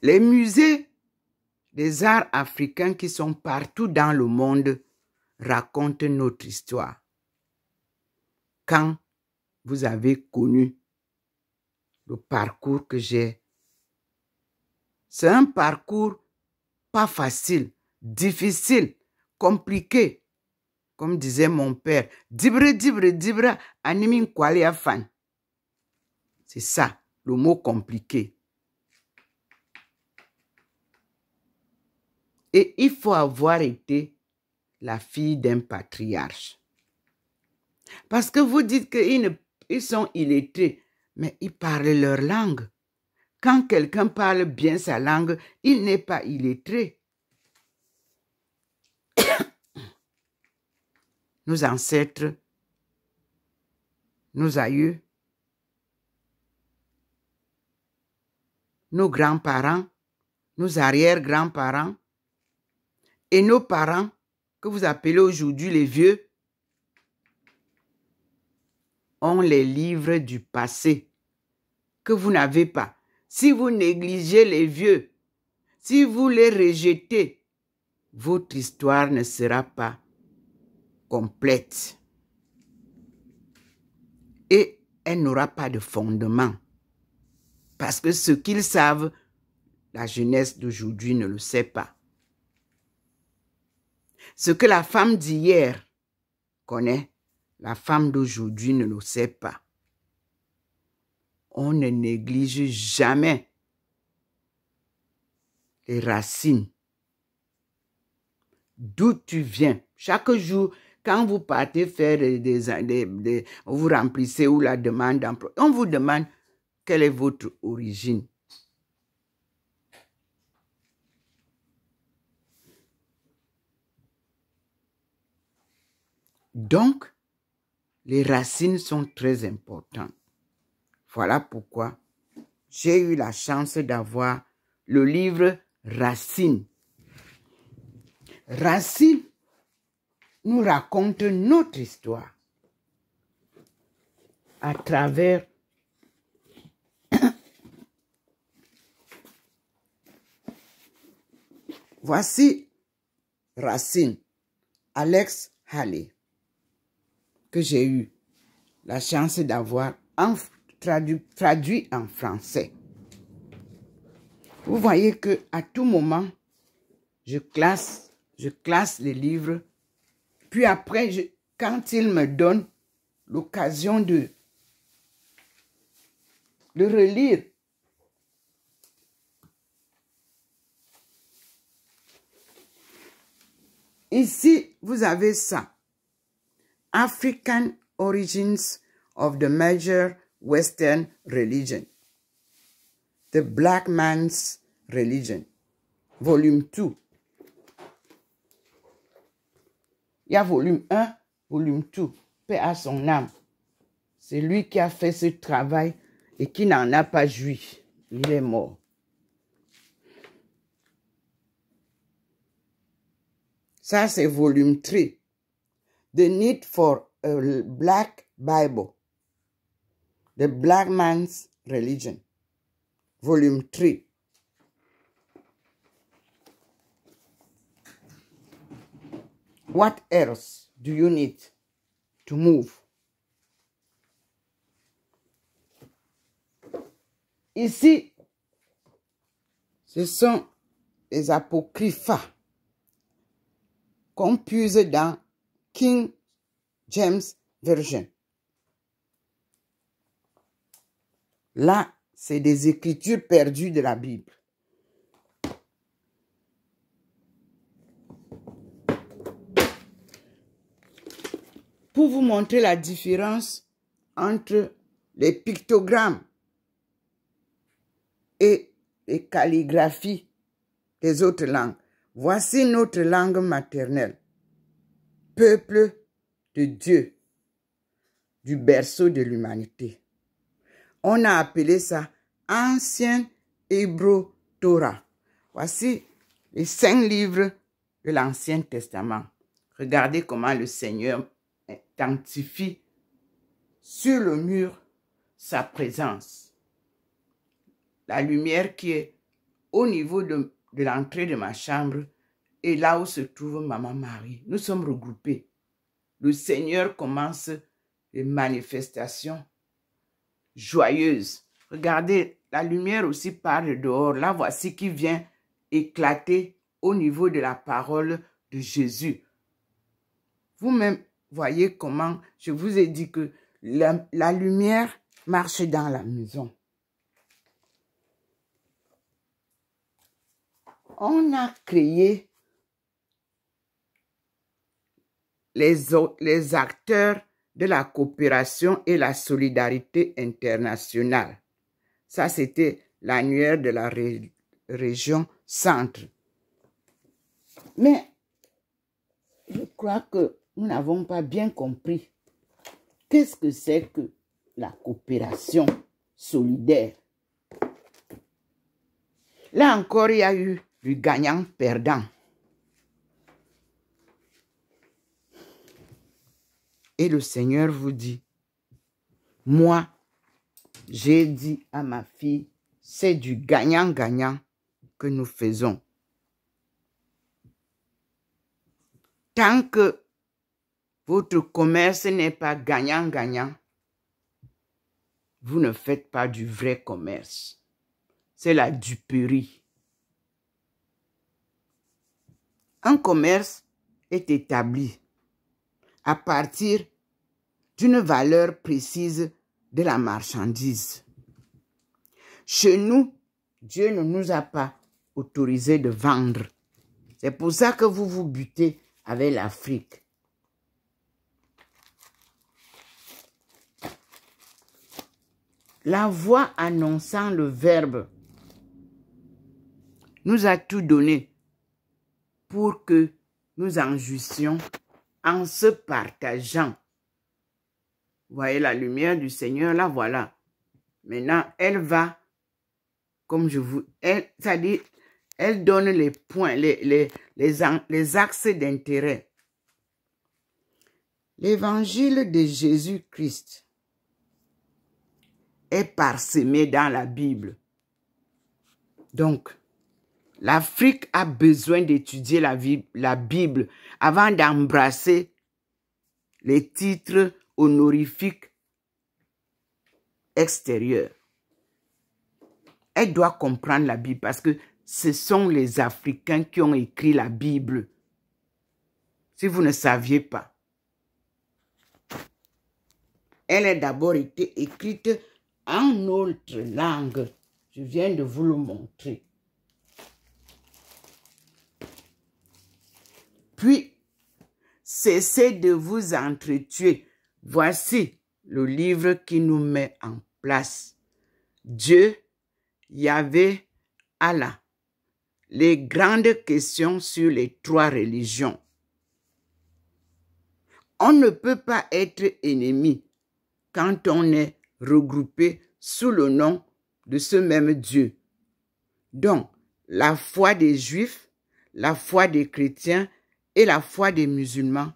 Les musées des arts africains qui sont partout dans le monde racontent notre histoire. Quand vous avez connu le parcours que j'ai, c'est un parcours pas facile, difficile, compliqué. Comme disait mon père, dibre, dibre, dibre, animin kwalia fan. C'est ça, le mot compliqué. Et il faut avoir été la fille d'un patriarche. Parce que vous dites qu'ils sont illettrés, mais ils parlent leur langue. Quand quelqu'un parle bien sa langue, il n'est pas illettré. Nos ancêtres, nos aïeux, nos grands-parents, nos arrière-grands-parents et nos parents, que vous appelez aujourd'hui les vieux, ont les livres du passé que vous n'avez pas. si vous négligez les vieux, si vous les rejetez, votre histoire ne sera pas complète. Et elle n'aura pas de fondement. Parce que ce qu'ils savent, la jeunesse d'aujourd'hui ne le sait pas. Ce que la femme d'hier connaît, la femme d'aujourd'hui ne le sait pas. On ne néglige jamais les racines. D'où tu viens. Chaque jour, quand vous partez faire vous remplissez ou la demande d'emploi, on vous demande quelle est votre origine. Donc, les racines sont très importantes. Voilà pourquoi j'ai eu la chance d'avoir le livre Racines. Racines nous raconte notre histoire à travers voici Racines, Alex Haley, que j'ai eu la chance d'avoir traduit en français. Vous voyez que à tout moment, je classe les livres, puis après, quand il me donne l'occasion de relire, ici, vous avez ça. African Origins of the Major Western Religion. The Black Man's Religion. Volume 2. Il y a volume 1, volume 2. Paix à son âme. C'est lui qui a fait ce travail et qui n'en a pas joui. Il est mort. Ça, c'est volume 3. The Need for a Black Bible. The Black Man's Religion. Volume 3. What else do you need to move? Ici, ce sont les apocryphes qu'on puise dans King James Version. Là, c'est des écritures perdues de la Bible. Pour vous montrer la différence entre les pictogrammes et les calligraphies des autres langues. Voici notre langue maternelle. Peuple de Dieu, du berceau de l'humanité. On a appelé ça Ancien Hébreu Torah. Voici les 5 livres de l'Ancien Testament. Regardez comment le Seigneur identifie sur le mur sa présence. La lumière qui est au niveau de l'entrée de ma chambre et là où se trouve Maman Marie. Nous sommes regroupés. Le Seigneur commence les manifestations joyeuses. Regardez, la lumière aussi part de dehors. Là, voici qui vient éclater au niveau de la parole de Jésus. Vous-même voyez comment je vous ai dit que la lumière marche dans la maison. On a créé les acteurs de la coopération et la solidarité internationale. Ça, c'était l'annuaire de la région centre. Mais je crois que nous n'avons pas bien compris qu'est-ce que c'est que la coopération solidaire. Là encore, il y a eu du gagnant-perdant. Et le Seigneur vous dit, moi, j'ai dit à ma fille c'est du gagnant-gagnant que nous faisons. Tant que votre commerce n'est pas gagnant-gagnant, vous ne faites pas du vrai commerce. C'est la duperie. Un commerce est établi à partir d'une valeur précise de la marchandise. Chez nous, Dieu ne nous a pas autorisé de vendre. C'est pour ça que vous vous butez avec l'Afrique. La voix annonçant le Verbe nous a tout donné pour que nous en jouissions en se partageant. Vous voyez la lumière du Seigneur, là, voilà. Maintenant, elle va, comme je vous... C'est-à-dire, elle donne les points, les axes d'intérêt. L'évangile de Jésus-Christ est parsemé dans la Bible. Donc, l'Afrique a besoin d'étudier la Bible avant d'embrasser les titres honorifiques extérieurs. Elle doit comprendre la Bible parce que ce sont les Africains qui ont écrit la Bible. Si vous ne saviez pas. Elle a d'abord été écrite en notre langue. Je viens de vous le montrer. Puis, cessez de vous entretuer. Voici le livre qui nous met en place. Dieu, Yahvé, Allah. Les grandes questions sur les trois religions. On ne peut pas être ennemi quand on est regroupé sous le nom de ce même Dieu. Donc, la foi des Juifs, la foi des chrétiens et la foi des musulmans,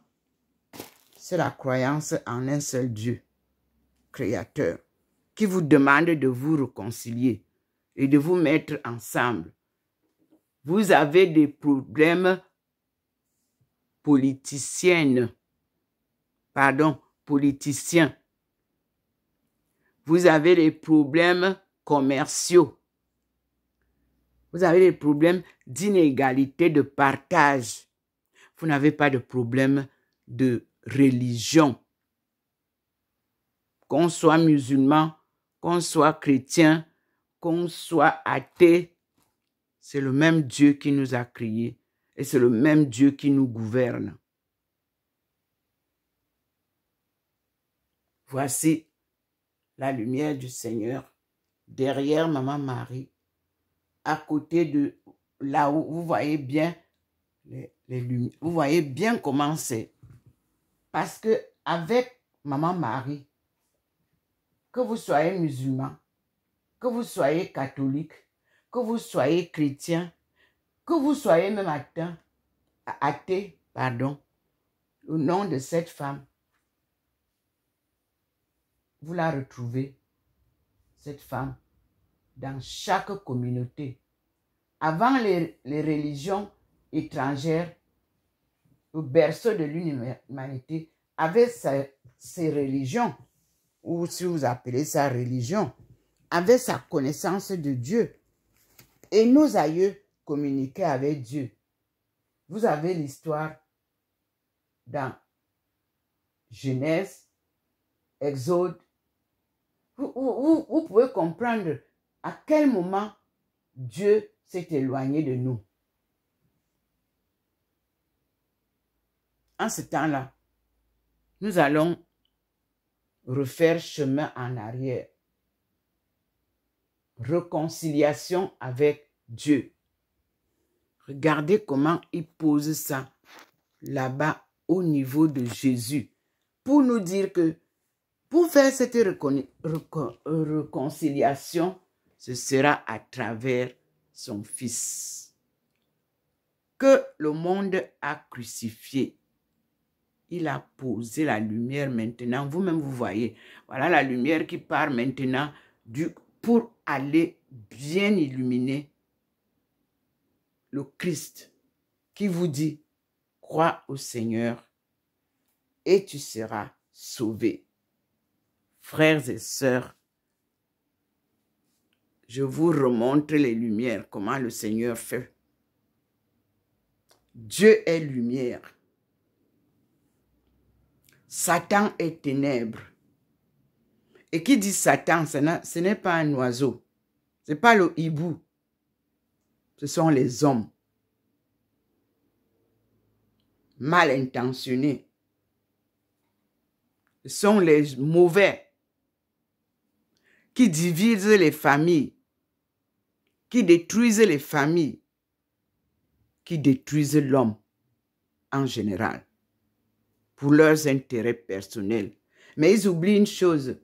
c'est la croyance en un seul Dieu, créateur, qui vous demande de vous réconcilier et de vous mettre ensemble. Vous avez des problèmes politiciens. Vous avez des problèmes commerciaux. Vous avez des problèmes d'inégalité de partage. Vous n'avez pas de problème de religion. Qu'on soit musulman, qu'on soit chrétien, qu'on soit athée, c'est le même Dieu qui nous a créés et c'est le même Dieu qui nous gouverne. Voici la lumière du Seigneur derrière Maman Marie, à côté de là où vous voyez bien les lumières. Vous voyez bien comment c'est. Parce que avec Maman Marie, que vous soyez musulman, que vous soyez catholique, que vous soyez chrétien, que vous soyez même athée, le nom de cette femme, vous la retrouvez, cette femme, dans chaque communauté. Avant les religions étrangères, le berceau de l'humanité avait ses religions, ou si vous appelez ça religion, avait sa connaissance de Dieu. Et nos aïeux communiquaient avec Dieu. Vous avez l'histoire dans Genèse, Exode. Vous pouvez comprendre à quel moment Dieu s'est éloigné de nous. En ce temps-là, nous allons refaire chemin en arrière. Réconciliation avec Dieu. Regardez comment il pose ça là-bas au niveau de Jésus. Pour nous dire que pour faire cette réconciliation, ce sera à travers son Fils que le monde a crucifié. Il a posé la lumière maintenant. Vous-même, vous voyez. Voilà la lumière qui part maintenant pour aller bien illuminé, le Christ qui vous dit, crois au Seigneur et tu seras sauvé. Frères et sœurs, je vous remontre les lumières, comment le Seigneur fait. Dieu est lumière. Satan est ténèbres. Et qui dit Satan, ce n'est pas un oiseau. Ce n'est pas le hibou. Ce sont les hommes mal intentionnés. Ce sont les mauvais qui divisent les familles, qui détruisent les familles, qui détruisent l'homme en général pour leurs intérêts personnels. Mais ils oublient une chose.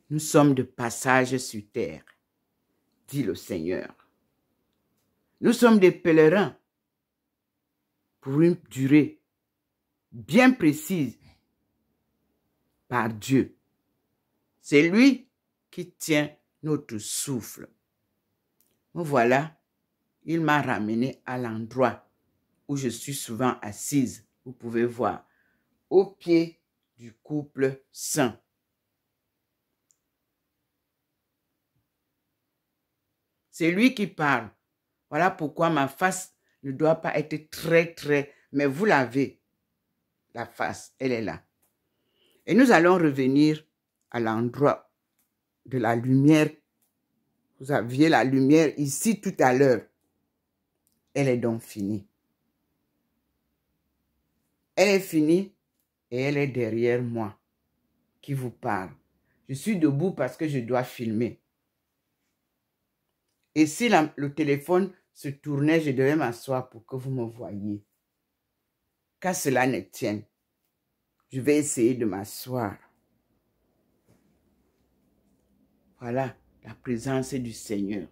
Nous sommes de passage sur terre, dit le Seigneur. Nous sommes des pèlerins pour une durée bien précise par Dieu. C'est lui qui tient notre souffle. Me voilà, il m'a ramené à l'endroit où je suis souvent assise. Vous pouvez voir, au pied du couple saint. C'est lui qui parle. Voilà pourquoi ma face ne doit pas être très, mais vous l'avez, la face, elle est là. Et nous allons revenir à l'endroit de la lumière. Vous aviez la lumière ici tout à l'heure. Elle est donc finie. Elle est finie et elle est derrière moi qui vous parle. Je suis debout parce que je dois filmer. Et si le téléphone se tournait, je devais m'asseoir pour que vous me voyiez. Qu'à cela ne tienne, je vais essayer de m'asseoir. Voilà la présence du Seigneur.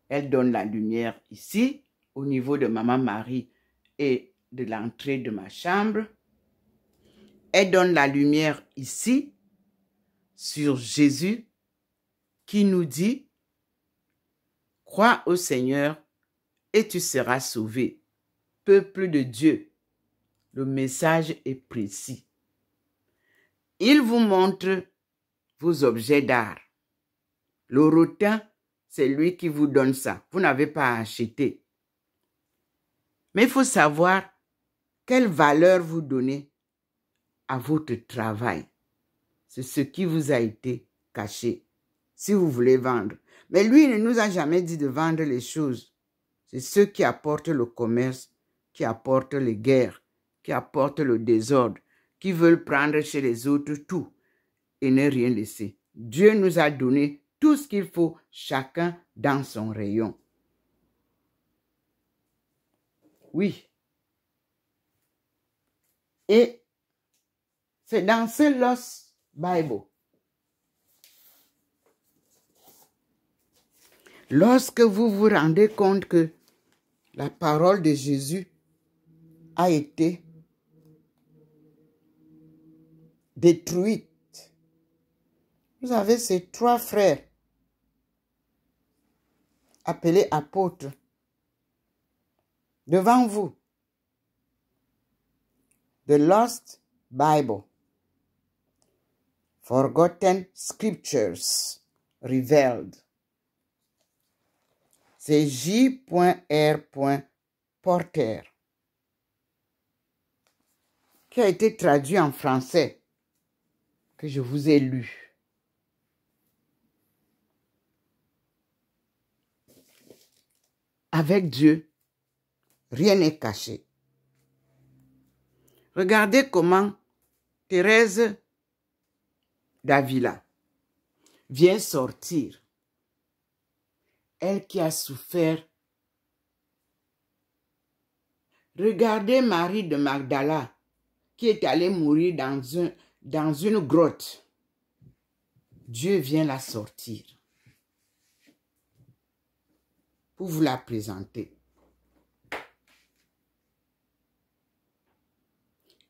Elle donne la lumière ici, au niveau de Maman Marie et de l'entrée de ma chambre. Elle donne la lumière ici, sur Jésus, qui nous dit, crois au Seigneur et tu seras sauvé. Peuple de Dieu, le message est précis. Il vous montre vos objets d'art. Le rotin, c'est lui qui vous donne ça. Vous n'avez pas à acheter. Mais il faut savoir quelle valeur vous donnez à votre travail. C'est ce qui vous a été caché. Si vous voulez vendre. Mais lui, il ne nous a jamais dit de vendre les choses. C'est ceux qui apportent le commerce, qui apportent les guerres, qui apportent le désordre, qui veulent prendre chez les autres tout et ne rien laisser. Dieu nous a donné tout ce qu'il faut, chacun dans son rayon. Oui. Et c'est dans ce Lost Bible. Lorsque vous vous rendez compte que la parole de Jésus a été détruite, vous avez ces 3 frères appelés apôtres devant vous. The Lost Bible. Forgotten Scriptures Revealed. C'est J.R. Porter qui a été traduit en français, que je vous ai lu. Avec Dieu, rien n'est caché. Regardez comment Thérèse d'Avila vient sortir. Elle qui a souffert. Regardez Marie de Magdala qui est allée mourir dans une grotte. Dieu vient la sortir pour vous la présenter.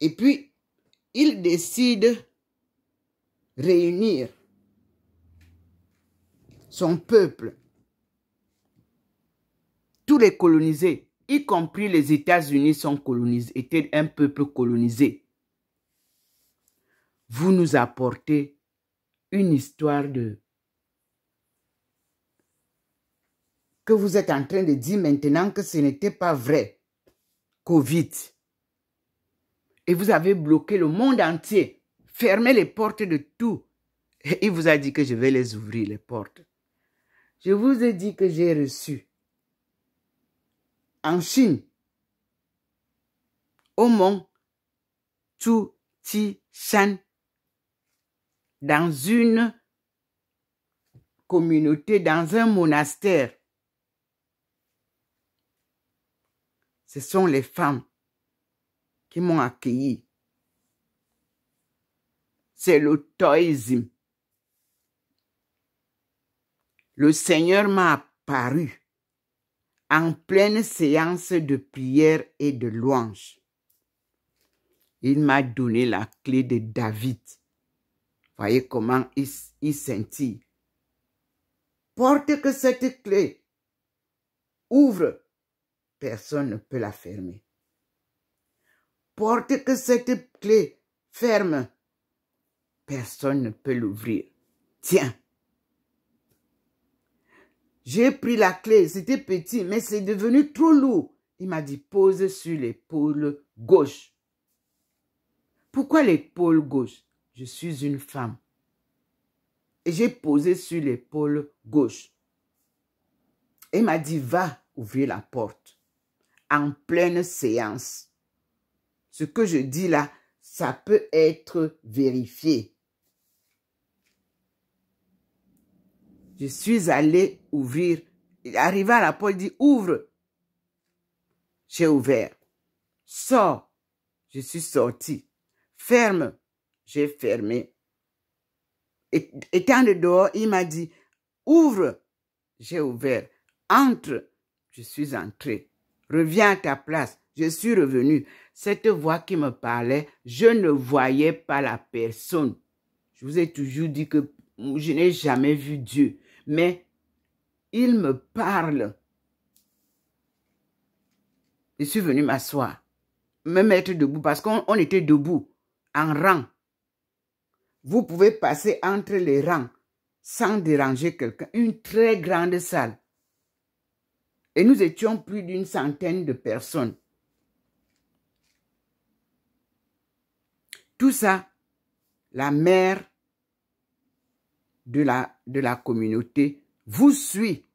Et puis, il décide de réunir son peuple. Tous les colonisés, y compris les États-Unis, étaient un peuple colonisé. Vous nous apportez une histoire que vous êtes en train de dire maintenant que ce n'était pas vrai. Covid. Et vous avez bloqué le monde entier. Fermé les portes de tout. Et il vous a dit que je vais les ouvrir, les portes. Je vous ai dit que j'ai reçu en Chine, au mont Chu-Ti-Shan, dans une communauté, dans un monastère. Ce sont les femmes qui m'ont accueilli. C'est le taoïsme. Le Seigneur m'a apparu en pleine séance de prière et de louange. Il m'a donné la clé de David. Voyez comment il scintille. Porte que cette clé ouvre, personne ne peut la fermer. Porte que cette clé ferme, personne ne peut l'ouvrir. Tiens. J'ai pris la clé, c'était petit, mais c'est devenu trop lourd. Il m'a dit, pose sur l'épaule gauche. Pourquoi l'épaule gauche? Je suis une femme. Et j'ai posé sur l'épaule gauche. Et il m'a dit, va ouvrir la porte. En pleine séance. Ce que je dis là, ça peut être vérifié. Je suis allé ouvrir. Il arrivé à la porte, il dit, ouvre. J'ai ouvert. Sors. Je suis sorti. Ferme. J'ai fermé. Étant de dehors, il m'a dit, ouvre. J'ai ouvert. Entre. Je suis entré. Reviens à ta place. Je suis revenu. Cette voix qui me parlait, je ne voyais pas la personne. Je vous ai toujours dit que je n'ai jamais vu Dieu. Mais il me parle. Je suis venu m'asseoir, me mettre debout parce qu'on était debout, en rang. Vous pouvez passer entre les rangs sans déranger quelqu'un. Une très grande salle. Et nous étions plus d'une centaine de personnes. Tout ça, la mère de la communauté vous suit.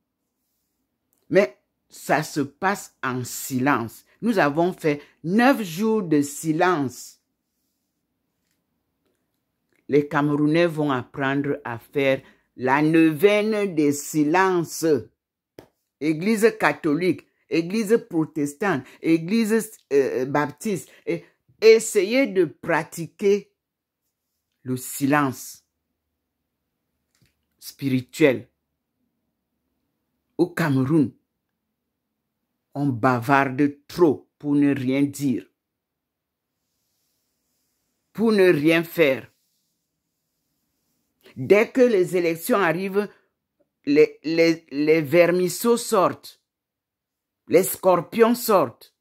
Mais ça se passe en silence. Nous avons fait 9 jours de silence. Les Camerounais vont apprendre à faire la neuvaine des silences. Église catholique, église protestante, église baptiste. Et essayez de pratiquer le silence spirituel. Au Cameroun, on bavarde trop pour ne rien dire, pour ne rien faire. Dès que les élections arrivent, les vermisseaux sortent, les scorpions sortent.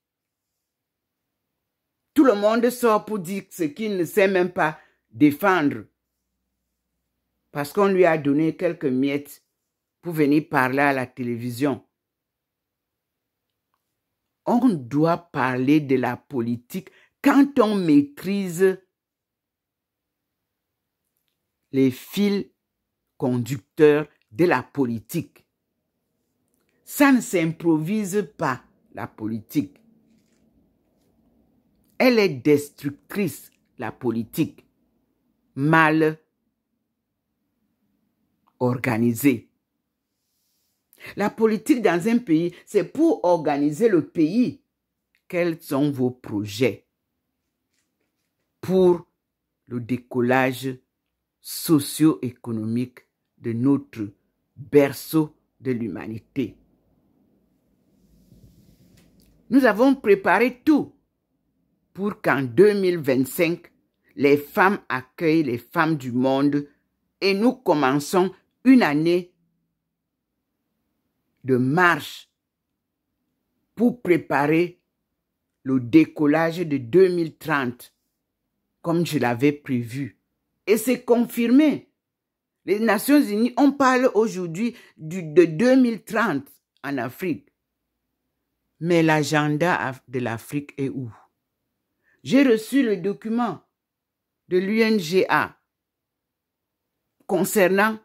Tout le monde sort pour dire ce qu'il ne sait même pas défendre. Parce qu'on lui a donné quelques miettes pour venir parler à la télévision. On doit parler de la politique quand on maîtrise les fils conducteurs de la politique. Ça ne s'improvise pas, la politique. Elle est destructrice, la politique, mal organisée. La politique dans un pays, c'est pour organiser le pays. Quels sont vos projets pour le décollage socio-économique de notre berceau de l'humanité? Nous avons préparé tout pour qu'en 2025, les femmes accueillent les femmes du monde et nous commençons une année de marche pour préparer le décollage de 2030, comme je l'avais prévu. Et c'est confirmé. Les Nations Unies, on parle aujourd'hui de 2030 en Afrique. Mais l'agenda de l'Afrique est où? J'ai reçu le document de l'UNGA concernant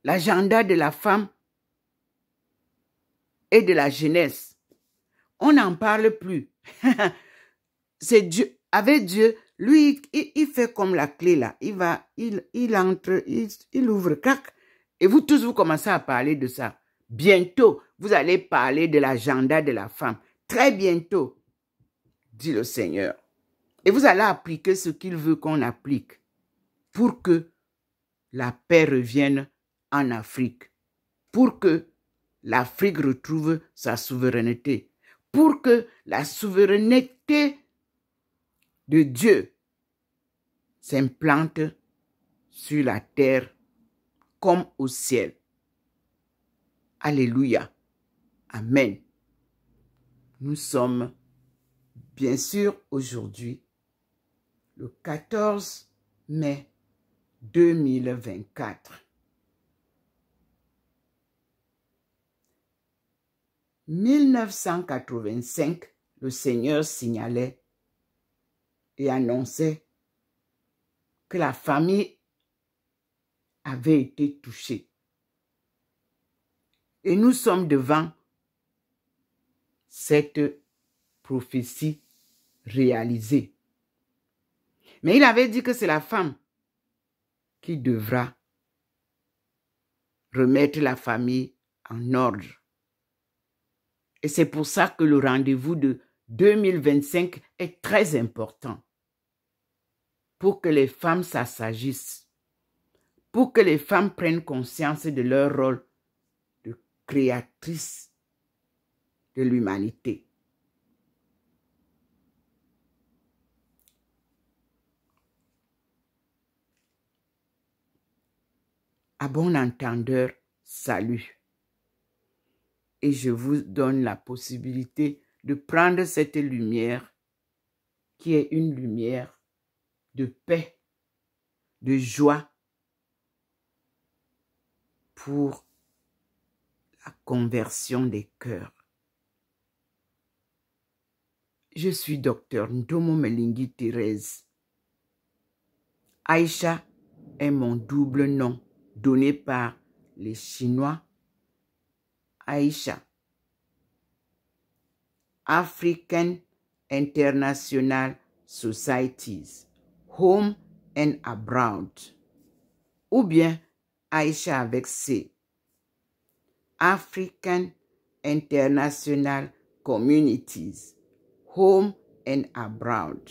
l'agenda de la femme et de la jeunesse. On n'en parle plus. C'est Dieu. Avec Dieu, lui, il fait comme la clé là. Il entre, il ouvre, crac. Et vous tous, vous commencez à parler de ça. Bientôt, vous allez parler de l'agenda de la femme. Très bientôt, dit le Seigneur. Et vous allez appliquer ce qu'il veut qu'on applique pour que la paix revienne en Afrique, pour que l'Afrique retrouve sa souveraineté, pour que la souveraineté de Dieu s'implante sur la terre comme au ciel. Alléluia. Amen. Nous sommes, bien sûr, aujourd'hui, le 14 mai 2024. 1985, le Seigneur signalait et annonçait que la famille avait été touchée. Et nous sommes devant cette prophétie réalisée. Mais il avait dit que c'est la femme qui devra remettre la famille en ordre. Et c'est pour ça que le rendez-vous de 2025 est très important. Pour que les femmes s'assagissent. Pour que les femmes prennent conscience de leur rôle de créatrice de l'humanité. À bon entendeur, salut. Et je vous donne la possibilité de prendre cette lumière qui est une lumière de paix, de joie pour la conversion des cœurs. Je suis docteur Ntomo Melingi Thérèse. Aïcha est mon double nom donné par les Chinois. Aïcha, African International Societies, Home and Abroad, ou bien Aïcha avec C, African International Communities, Home and Abroad.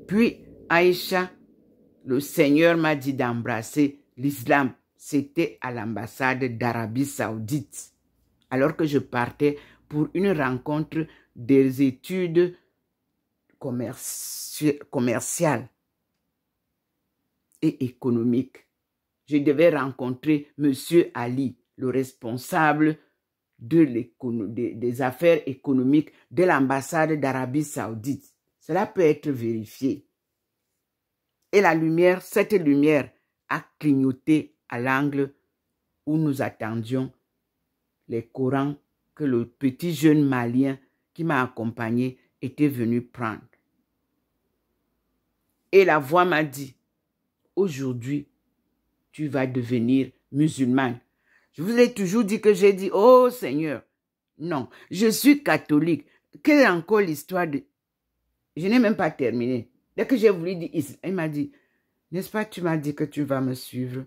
Puis Aïcha, le Seigneur m'a dit d'embrasser l'islam. C'était à l'ambassade d'Arabie Saoudite, alors que je partais pour une rencontre des études commerciales et économiques. Je devais rencontrer M. Ali, le responsable des affaires économiques de l'ambassade d'Arabie Saoudite. Cela peut être vérifié. Et la lumière, cette lumière a clignoté à l'angle où nous attendions les Corans que le petit jeune malien qui m'a accompagné était venu prendre. Et la voix m'a dit, aujourd'hui, tu vas devenir musulmane. Je vous ai toujours dit que j'ai dit, oh Seigneur, non, je suis catholique. Quelle est encore l'histoire de... Je n'ai même pas terminé. Dès que j'ai voulu dire, il m'a dit, n'est-ce pas, tu m'as dit que tu vas me suivre?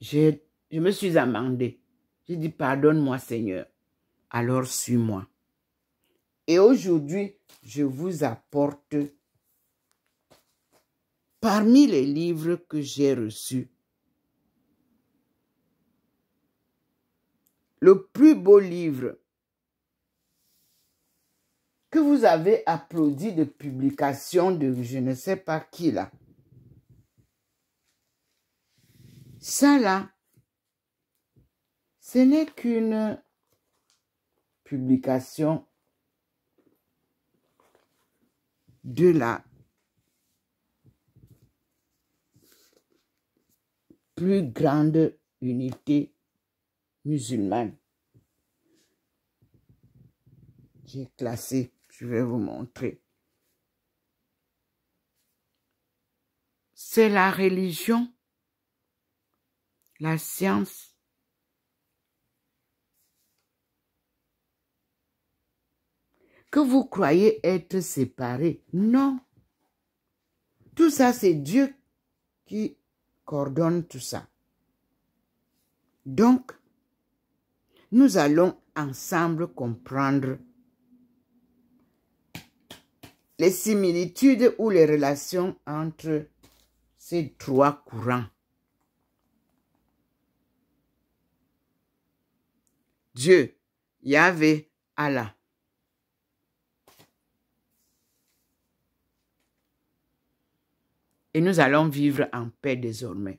Je me suis amendé. J'ai dit, pardonne-moi Seigneur. Alors suis-moi. Et aujourd'hui, je vous apporte, parmi les livres que j'ai reçus, le plus beau livre que vous avez applaudi de publication de je ne sais pas qui là. Ça là, Ce n'est qu'une publication de la plus grande unité musulmane. J'ai classé, je vais vous montrer. C'est la religion, la science, que vous croyez être séparés. Non. Tout ça, c'est Dieu qui coordonne tout ça. Donc, nous allons ensemble comprendre les similitudes ou les relations entre ces trois courants. Dieu, Yahvé, Allah. Et nous allons vivre en paix désormais.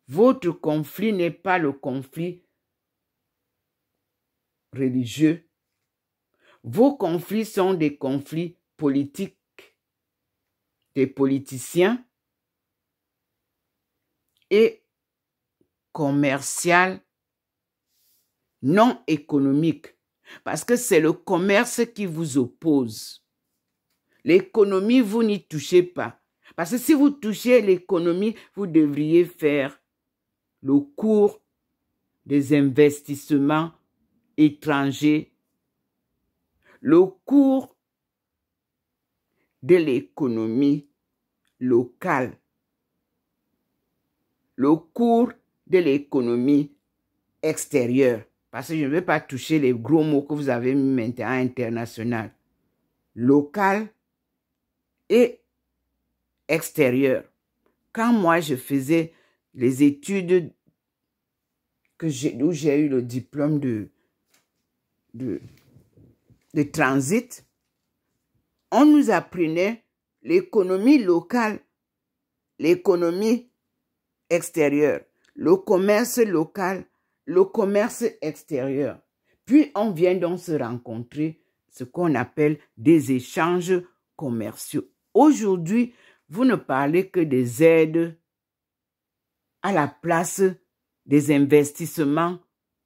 Votre conflit n'est pas le conflit religieux. Vos conflits sont des conflits politiques, des politiciens et commerciaux, non économiques. Parce que c'est le commerce qui vous oppose. L'économie, vous n'y touchez pas. Parce que si vous touchez l'économie, vous devriez faire le cours des investissements étrangers, le cours de l'économie locale, le cours de l'économie extérieure. Parce que je ne veux pas toucher les gros mots que vous avez mis maintenant international. Local et extérieur. Quand moi je faisais les études où j'ai eu le diplôme de transit, on nous apprenait l'économie locale, l'économie extérieure, le commerce local, le commerce extérieur. Puis on vient donc se rencontrer, ce qu'on appelle des échanges commerciaux. Aujourd'hui, vous ne parlez que des aides à la place des investissements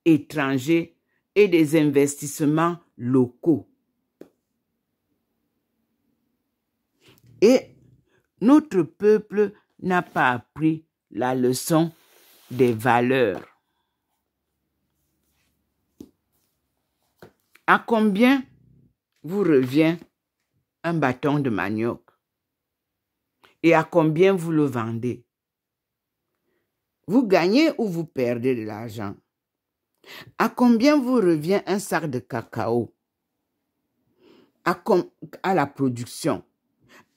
étrangers et des investissements locaux. Et notre peuple n'a pas appris la leçon des valeurs. À combien vous revient un bâton de manioc? Et à combien vous le vendez? Vous gagnez ou vous perdez de l'argent? À combien vous revient un sac de cacao? À la production.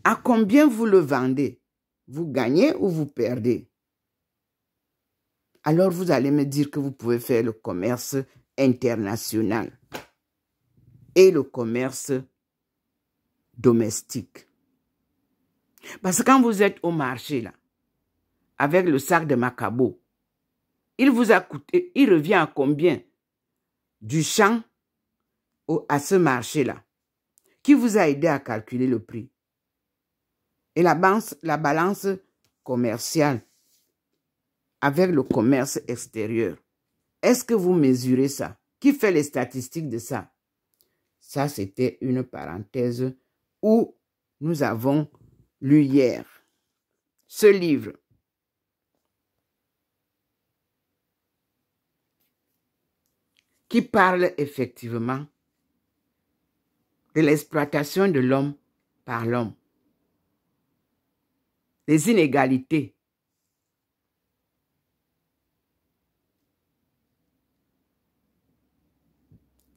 À combien vous le vendez? Vous gagnez ou vous perdez? Alors vous allez me dire que vous pouvez faire le commerce international et le commerce domestique. Parce que quand vous êtes au marché, là, avec le sac de macabo, il vous a coûté, il revient à combien? Du champ à ce marché-là. Qui vous a aidé à calculer le prix? Et la balance commerciale avec le commerce extérieur. Est-ce que vous mesurez ça? Qui fait les statistiques de ça? Ça, c'était une parenthèse où nous avons lu hier ce livre. Qui parle effectivement de l'exploitation de l'homme par l'homme. Les inégalités.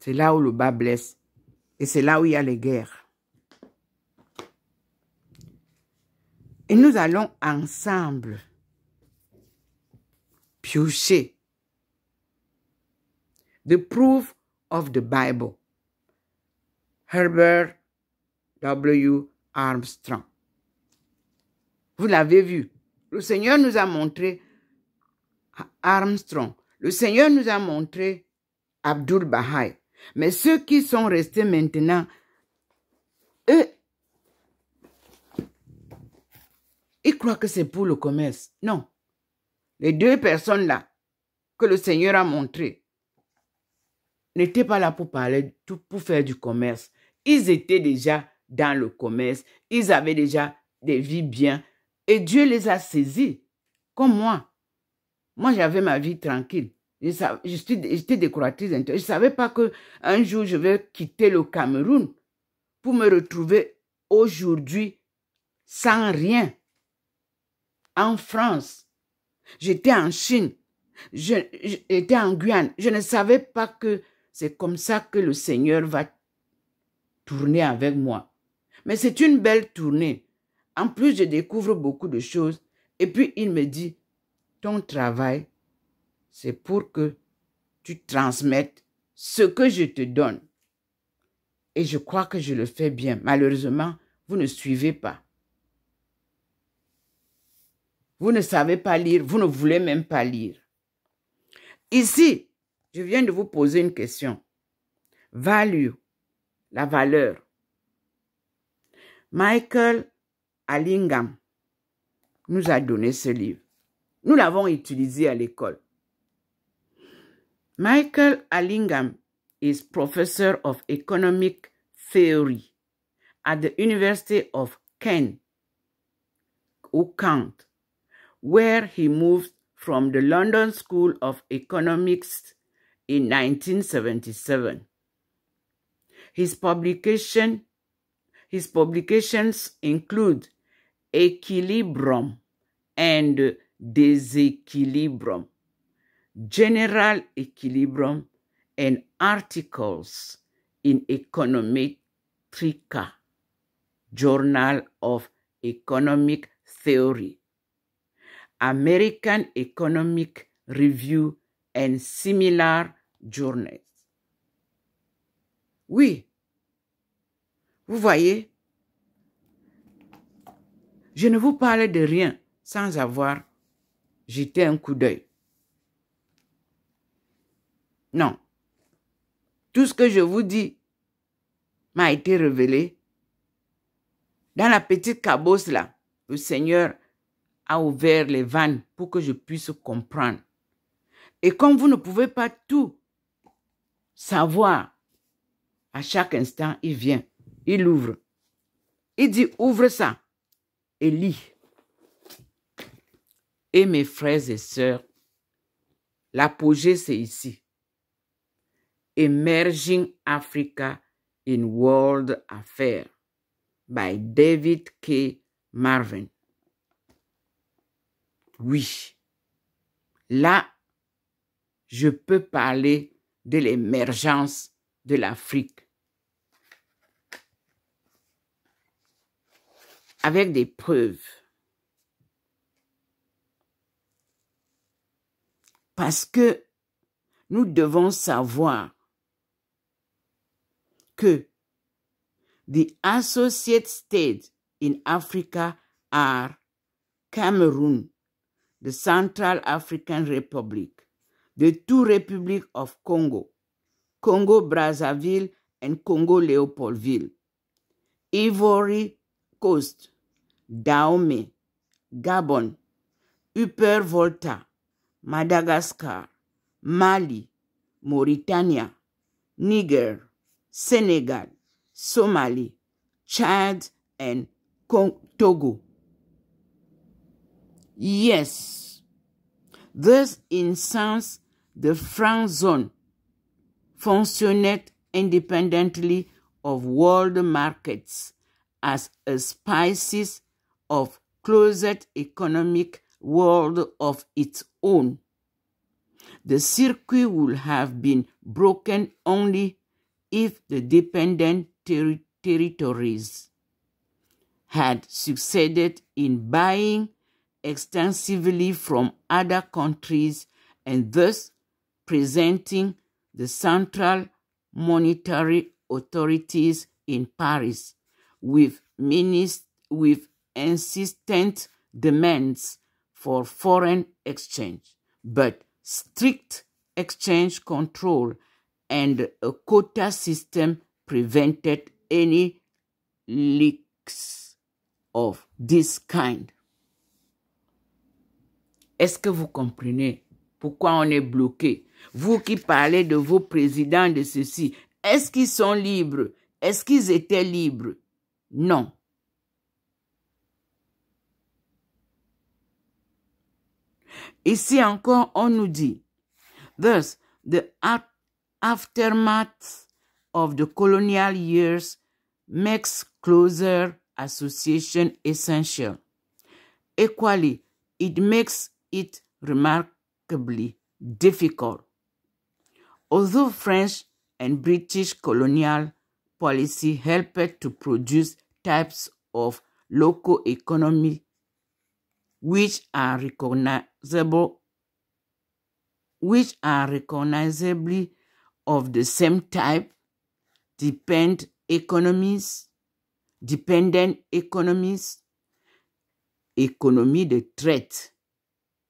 C'est là où le bas blesse. Et c'est là où il y a les guerres. Et nous allons ensemble piocher The Proof of the Bible. Herbert W. Armstrong. Vous l'avez vu. Le Seigneur nous a montré Armstrong, Le Seigneur nous a montré Abdul Baha'i. Mais ceux qui sont restés maintenant, eux, ils croient que c'est pour le commerce. Non. Les deux personnes-là que le Seigneur a montrées n'étaient pas là pour parler, pour faire du commerce. Ils étaient déjà dans le commerce. Ils avaient déjà des vies bien. Et Dieu les a saisis, comme moi. Moi, j'avais ma vie tranquille. J'étais décoratrice. Je ne savais pas qu'un jour, je vais quitter le Cameroun pour me retrouver aujourd'hui sans rien. En France, j'étais en Chine, j'étais en Guyane. Je ne savais pas que c'est comme ça que le Seigneur va tourner avec moi. Mais c'est une belle tournée. En plus, je découvre beaucoup de choses. Et puis, il me dit, ton travail, c'est pour que tu transmettes ce que je te donne. Et je crois que je le fais bien. Malheureusement, vous ne suivez pas. Vous ne savez pas lire, vous ne voulez même pas lire. Ici, je viens de vous poser une question. Value, la valeur. Michael Allingham nous a donné ce livre. Nous l'avons utilisé à l'école. Michael Allingham is professor of economic theory at the University of Kent, where he moved from the London School of Economics in 1977. His publications include Equilibrium and Disequilibrium, General Equilibrium, and articles in Econometrica, Journal of Economic Theory, American Economic Review, and similar journals. Oui, vous voyez, je ne vous parle de rien sans avoir jeté un coup d'œil. Non. Tout ce que je vous dis m'a été révélé. Dans la petite cabosse là, le Seigneur a ouvert les vannes pour que je puisse comprendre. Et comme vous ne pouvez pas tout savoir, à chaque instant, il vient, il ouvre. Il dit, ouvre ça et lis. Et mes frères et sœurs, l'apogée, c'est ici. Emerging Africa in World Affairs by David K. Marvin. Oui, là, je peux parler de l'émergence de l'Afrique avec des preuves. Parce que nous devons savoir que the associate states in Africa are Cameroon, the Central African Republic, the two Republics of Congo, Congo-Brazzaville and Congo-Leopoldville, Ivory Coast, Dahomey, Gabon, Upper Volta, Madagascar, Mali, Mauritania, Niger, Senegal, Somalie, Chad, and Togo. Yes, thus in sense, the franc zone functioned independently of world markets as a species of closed economic world of its own. The circuit would have been broken only if the dependent territories had succeeded in buying extensively from other countries and thus presenting the central monetary authorities in Paris with insistent demands for foreign exchange, but strict exchange control and a quota system prevented any leaks of this kind. Est-ce que vous comprenez pourquoi on est bloqué? Vous qui parlez de vos présidents de ceci, est-ce qu'ils sont libres? Est-ce qu'ils étaient libres? Non. Ici encore, on nous dit, thus, the aftermath of the colonial years makes closer association essential. Equally, it makes it remarkably difficult. Although French and British colonial policy helped to produce types of local economy which are recognizably of the same type, dependent economies, économie de traite.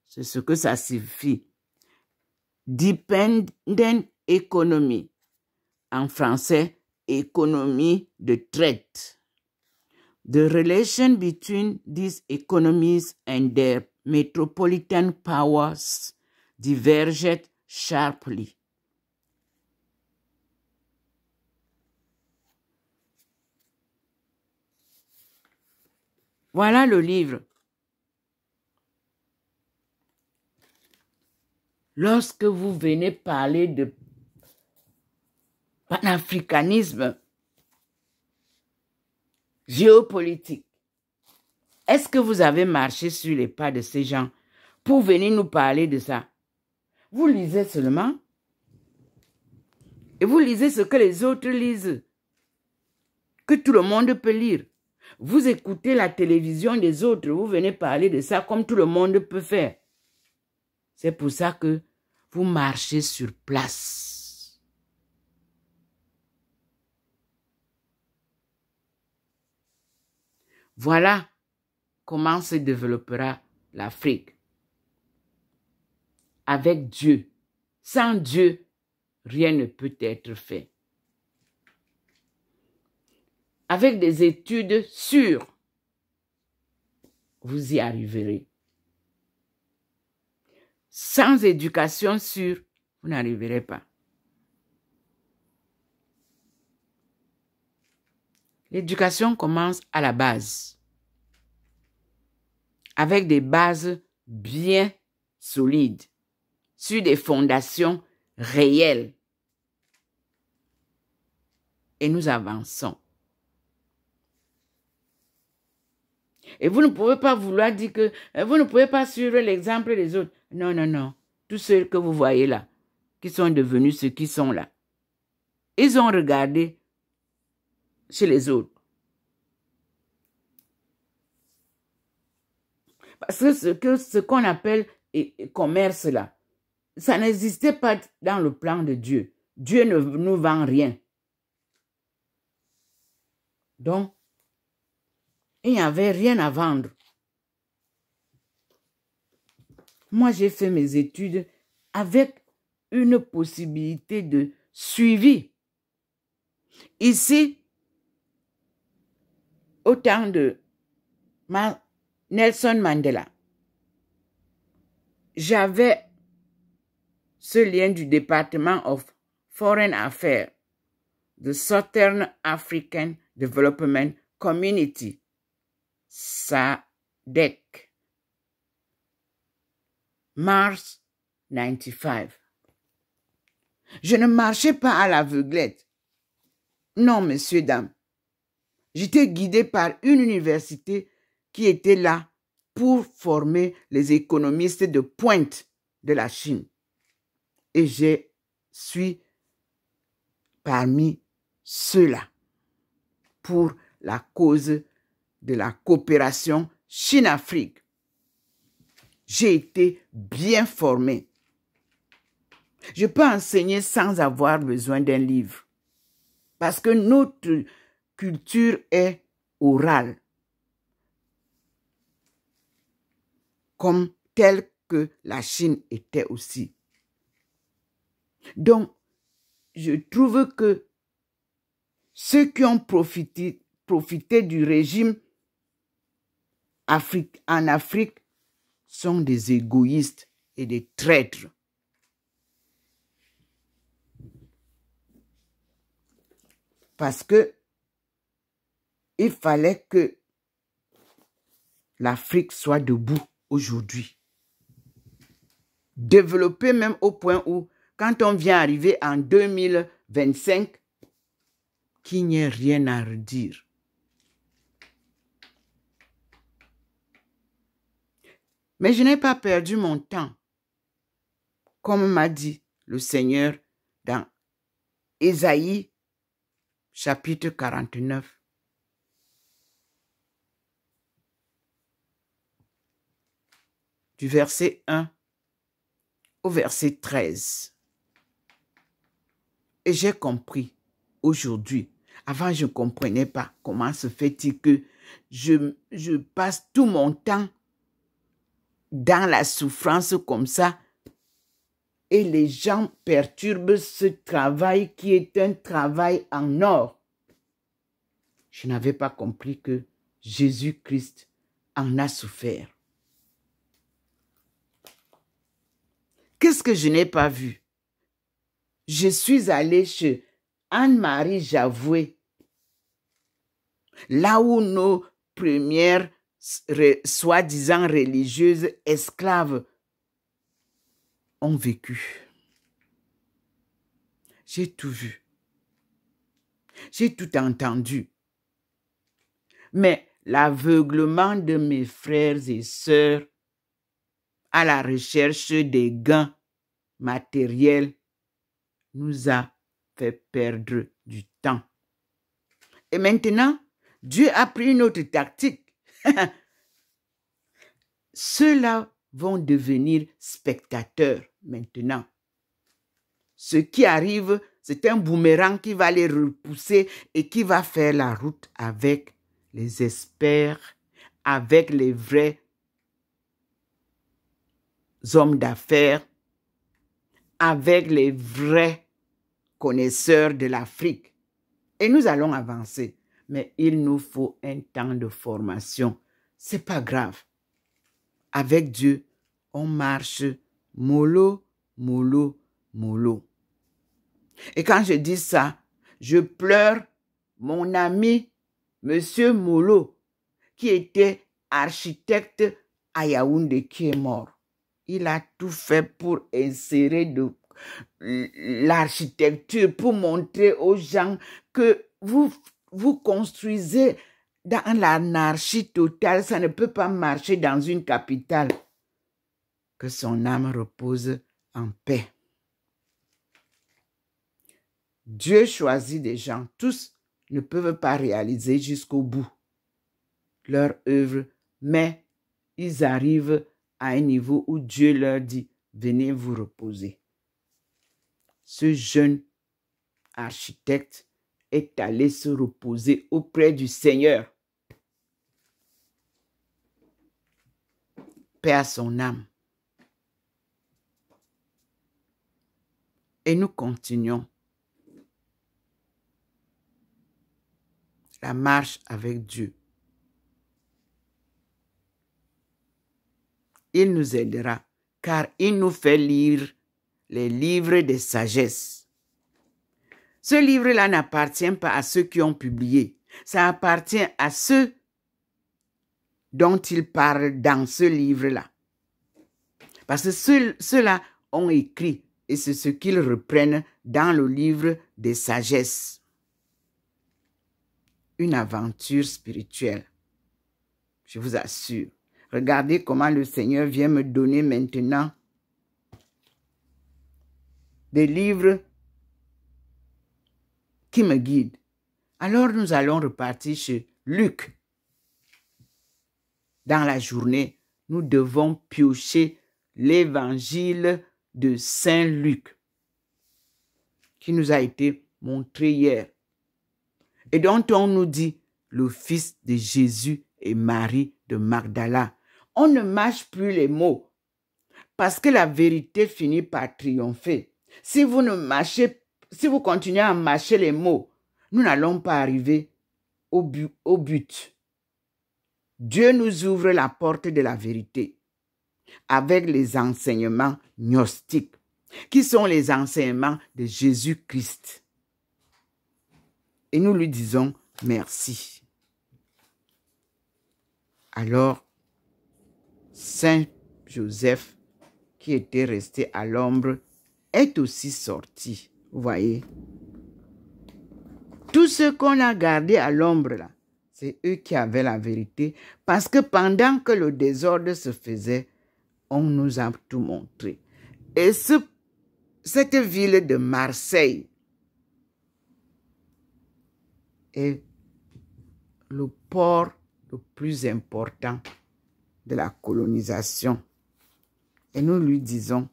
C'est ce que ça signifie. Dependent economy. En français, économie de traite. The relation between these economies and their metropolitan powers diverged sharply. Voilà le livre. Lorsque vous venez parler de panafricanisme, géopolitique, est-ce que vous avez marché sur les pas de ces gens pour venir nous parler de ça? Vous lisez seulement et vous lisez ce que les autres lisent, que tout le monde peut lire. Vous écoutez la télévision des autres, vous venez parler de ça comme tout le monde peut faire. C'est pour ça que vous marchez sur place. Voilà comment se développera l'Afrique. Avec Dieu. Sans Dieu, rien ne peut être fait. Avec des études sûres, vous y arriverez. Sans éducation sûre, vous n'arriverez pas. L'éducation commence à la base, avec des bases bien solides, sur des fondations réelles. Et nous avançons. Et vous ne pouvez pas vouloir dire que vous ne pouvez pas suivre l'exemple des autres. Non, non, non. Tous ceux que vous voyez là, qui sont devenus ceux qui sont là, ils ont regardé chez les autres. Parce que ce qu'on appelle commerce là, ça n'existait pas dans le plan de Dieu. Dieu ne nous vend rien. Donc, il n'y avait rien à vendre. Moi, j'ai fait mes études avec une possibilité de suivi. Ici, au temps de Nelson Mandela, j'avais ce lien du département of Foreign Affairs, the Southern African Development Community, SADC, mars 95. Je ne marchais pas à l'aveuglette. Non, messieurs, dames. J'étais guidé par une université qui était là pour former les économistes de pointe de la Chine. Et je suis parmi ceux-là pour la cause de la coopération Chine-Afrique. J'ai été bien formé. Je peux enseigner sans avoir besoin d'un livre. Parce que notre culture est orale. Comme telle que la Chine était aussi. Donc, je trouve que ceux qui ont profité du régime en Afrique sont des égoïstes et des traîtres. Parce que il fallait que l'Afrique soit debout aujourd'hui. Développée même au point où, quand on vient arriver en 2025, qu'il n'y ait rien à redire. Mais je n'ai pas perdu mon temps. Comme m'a dit le Seigneur dans Ésaïe, chapitre 49. Du verset 1 au verset 13. Et j'ai compris aujourd'hui. Avant, je ne comprenais pas comment se fait-il que je passe tout mon temps dans la souffrance comme ça et les gens perturbent ce travail qui est un travail en or. Je n'avais pas compris que Jésus-Christ en a souffert. Qu'est-ce que je n'ai pas vu? Je suis allée chez Anne-Marie Javoué, là où nos premières soi-disant religieuses esclaves ont vécu. J'ai tout vu. J'ai tout entendu. Mais l'aveuglement de mes frères et sœurs à la recherche des gains matériels nous a fait perdre du temps. Et maintenant, Dieu a pris une autre tactique. Ceux-là vont devenir spectateurs maintenant. Ce qui arrive, c'est un boomerang qui va les repousser et qui va faire la route avec les experts, avec les vrais hommes d'affaires, avec les vrais connaisseurs de l'Afrique. Et nous allons avancer. Mais il nous faut un temps de formation. C'est pas grave. Avec Dieu, on marche mollo, mollo, mollo. Et quand je dis ça, je pleure mon ami, Monsieur Molo, qui était architecte à Yaoundé, qui est mort. Il a tout fait pour insérer de l'architecture, pour montrer aux gens que vous construisez dans l'anarchie totale. Ça ne peut pas marcher dans une capitale. Que son âme repose en paix. Dieu choisit des gens. Tous ne peuvent pas réaliser jusqu'au bout leur œuvre, mais ils arrivent à un niveau où Dieu leur dit, venez vous reposer. Ce jeune architecte est allé se reposer auprès du Seigneur. Paix à son âme. Et nous continuons la marche avec Dieu. Il nous aidera, car il nous fait lire les livres de sagesse. Ce livre-là n'appartient pas à ceux qui ont publié. Ça appartient à ceux dont il parle dans ce livre-là. Parce que ceux-là ont écrit, et c'est ce qu'ils reprennent dans le livre des sagesses. Une aventure spirituelle. Je vous assure. Regardez comment le Seigneur vient me donner maintenant des livres qui me guident. Alors nous allons repartir chez Luc. Dans la journée, nous devons piocher l'évangile de Saint Luc qui nous a été montré hier et dont on nous dit le fils de Jésus et Marie de Magdala. On ne mâche plus les mots parce que la vérité finit par triompher. Si vous continuez à mâcher les mots, nous n'allons pas arriver au but. Dieu nous ouvre la porte de la vérité avec les enseignements gnostiques, qui sont les enseignements de Jésus-Christ. Et nous lui disons merci. Alors, Saint Joseph, qui était resté à l'ombre, est aussi sorti. Vous voyez? Tout ce qu'on a gardé à l'ombre, là, c'est eux qui avaient la vérité. Parce que pendant que le désordre se faisait, on nous a tout montré. Et cette ville de Marseille est le port le plus important de la colonisation. Et nous lui disons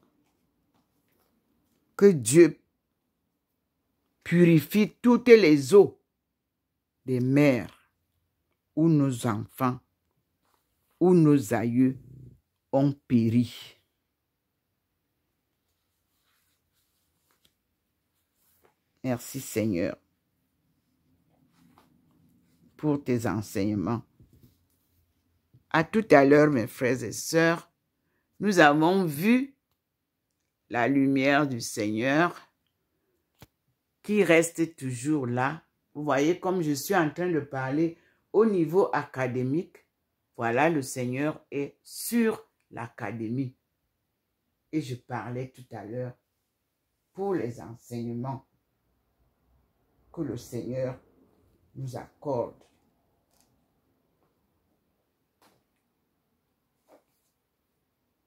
que Dieu purifie toutes les eaux des mers où nos enfants, où nos aïeux ont péri. Merci Seigneur pour tes enseignements. À tout à l'heure, mes frères et sœurs, nous avons vu la lumière du Seigneur qui reste toujours là. Vous voyez, comme je suis en train de parler au niveau académique, voilà, le Seigneur est sur l'académie. Et je parlais tout à l'heure pour les enseignements que le Seigneur nous accorde.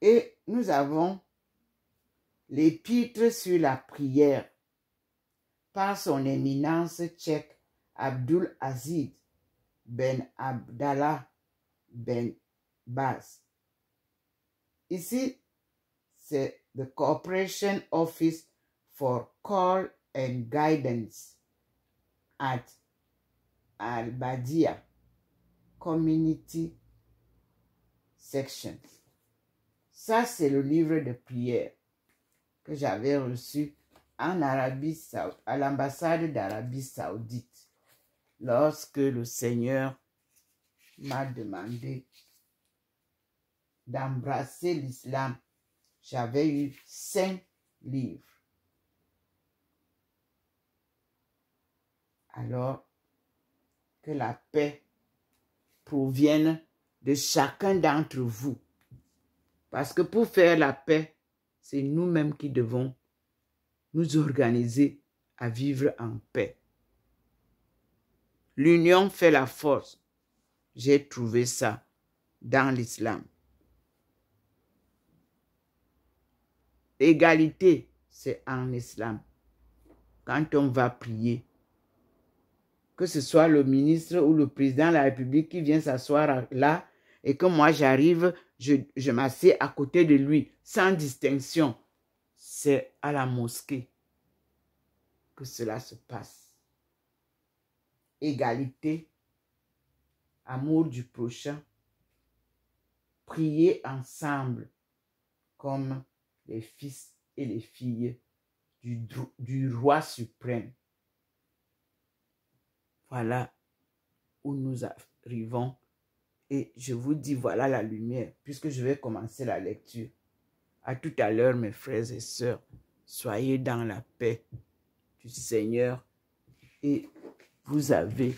Et nous avons l'épître sur la prière par son éminence tchèque Abdul Aziz Ben Abdallah Ben Baz. Ici, c'est the Corporation Office for Call and Guidance at Al-Badia Community Section. Ça, c'est le livre de prière que j'avais reçu en Arabie Saoudite, à l'ambassade d'Arabie Saoudite, lorsque le Seigneur m'a demandé d'embrasser l'islam. J'avais eu 5 livres. Alors, que la paix provienne de chacun d'entre vous. Parce que pour faire la paix, c'est nous-mêmes qui devons nous organiser à vivre en paix. L'union fait la force. J'ai trouvé ça dans l'islam. L'égalité, c'est en islam. Quand on va prier, que ce soit le ministre ou le président de la République qui vient s'asseoir là, et que moi j'arrive, je m'assieds à côté de lui, sans distinction. C'est à la mosquée que cela se passe. Égalité, amour du prochain, prier ensemble comme les fils et les filles du roi suprême. Voilà où nous arrivons. Et je vous dis, voilà la lumière, puisque je vais commencer la lecture. À tout à l'heure, mes frères et sœurs, soyez dans la paix du Seigneur et vous avez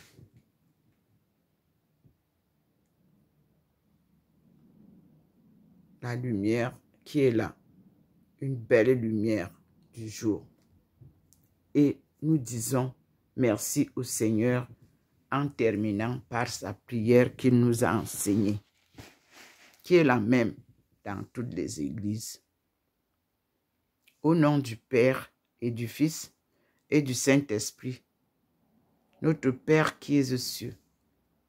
la lumière qui est là, une belle lumière du jour. Et nous disons merci au Seigneur en terminant par sa prière qu'il nous a enseignée, qui est la même dans toutes les églises. Au nom du Père et du Fils et du Saint-Esprit, notre Père qui es aux cieux,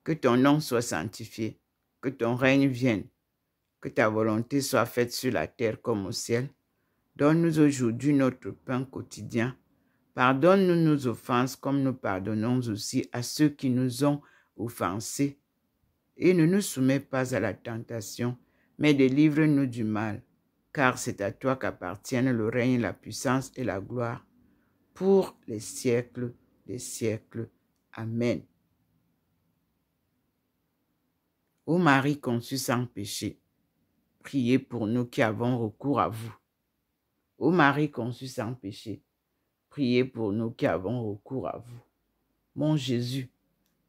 que ton nom soit sanctifié, que ton règne vienne, que ta volonté soit faite sur la terre comme au ciel. Donne-nous aujourd'hui notre pain quotidien. Pardonne-nous nos offenses comme nous pardonnons aussi à ceux qui nous ont offensés. Et ne nous soumets pas à la tentation, mais délivre-nous du mal. car c'est à toi qu'appartiennent le règne, la puissance et la gloire pour les siècles des siècles. Amen. Ô Marie conçue sans péché, priez pour nous qui avons recours à vous. Ô Marie conçue sans péché, priez pour nous qui avons recours à vous. Mon Jésus,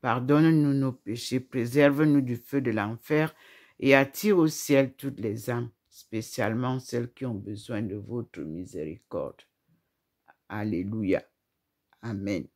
pardonne-nous nos péchés, préserve-nous du feu de l'enfer et attire au ciel toutes les âmes, spécialement celles qui ont besoin de votre miséricorde. Alléluia. Amen.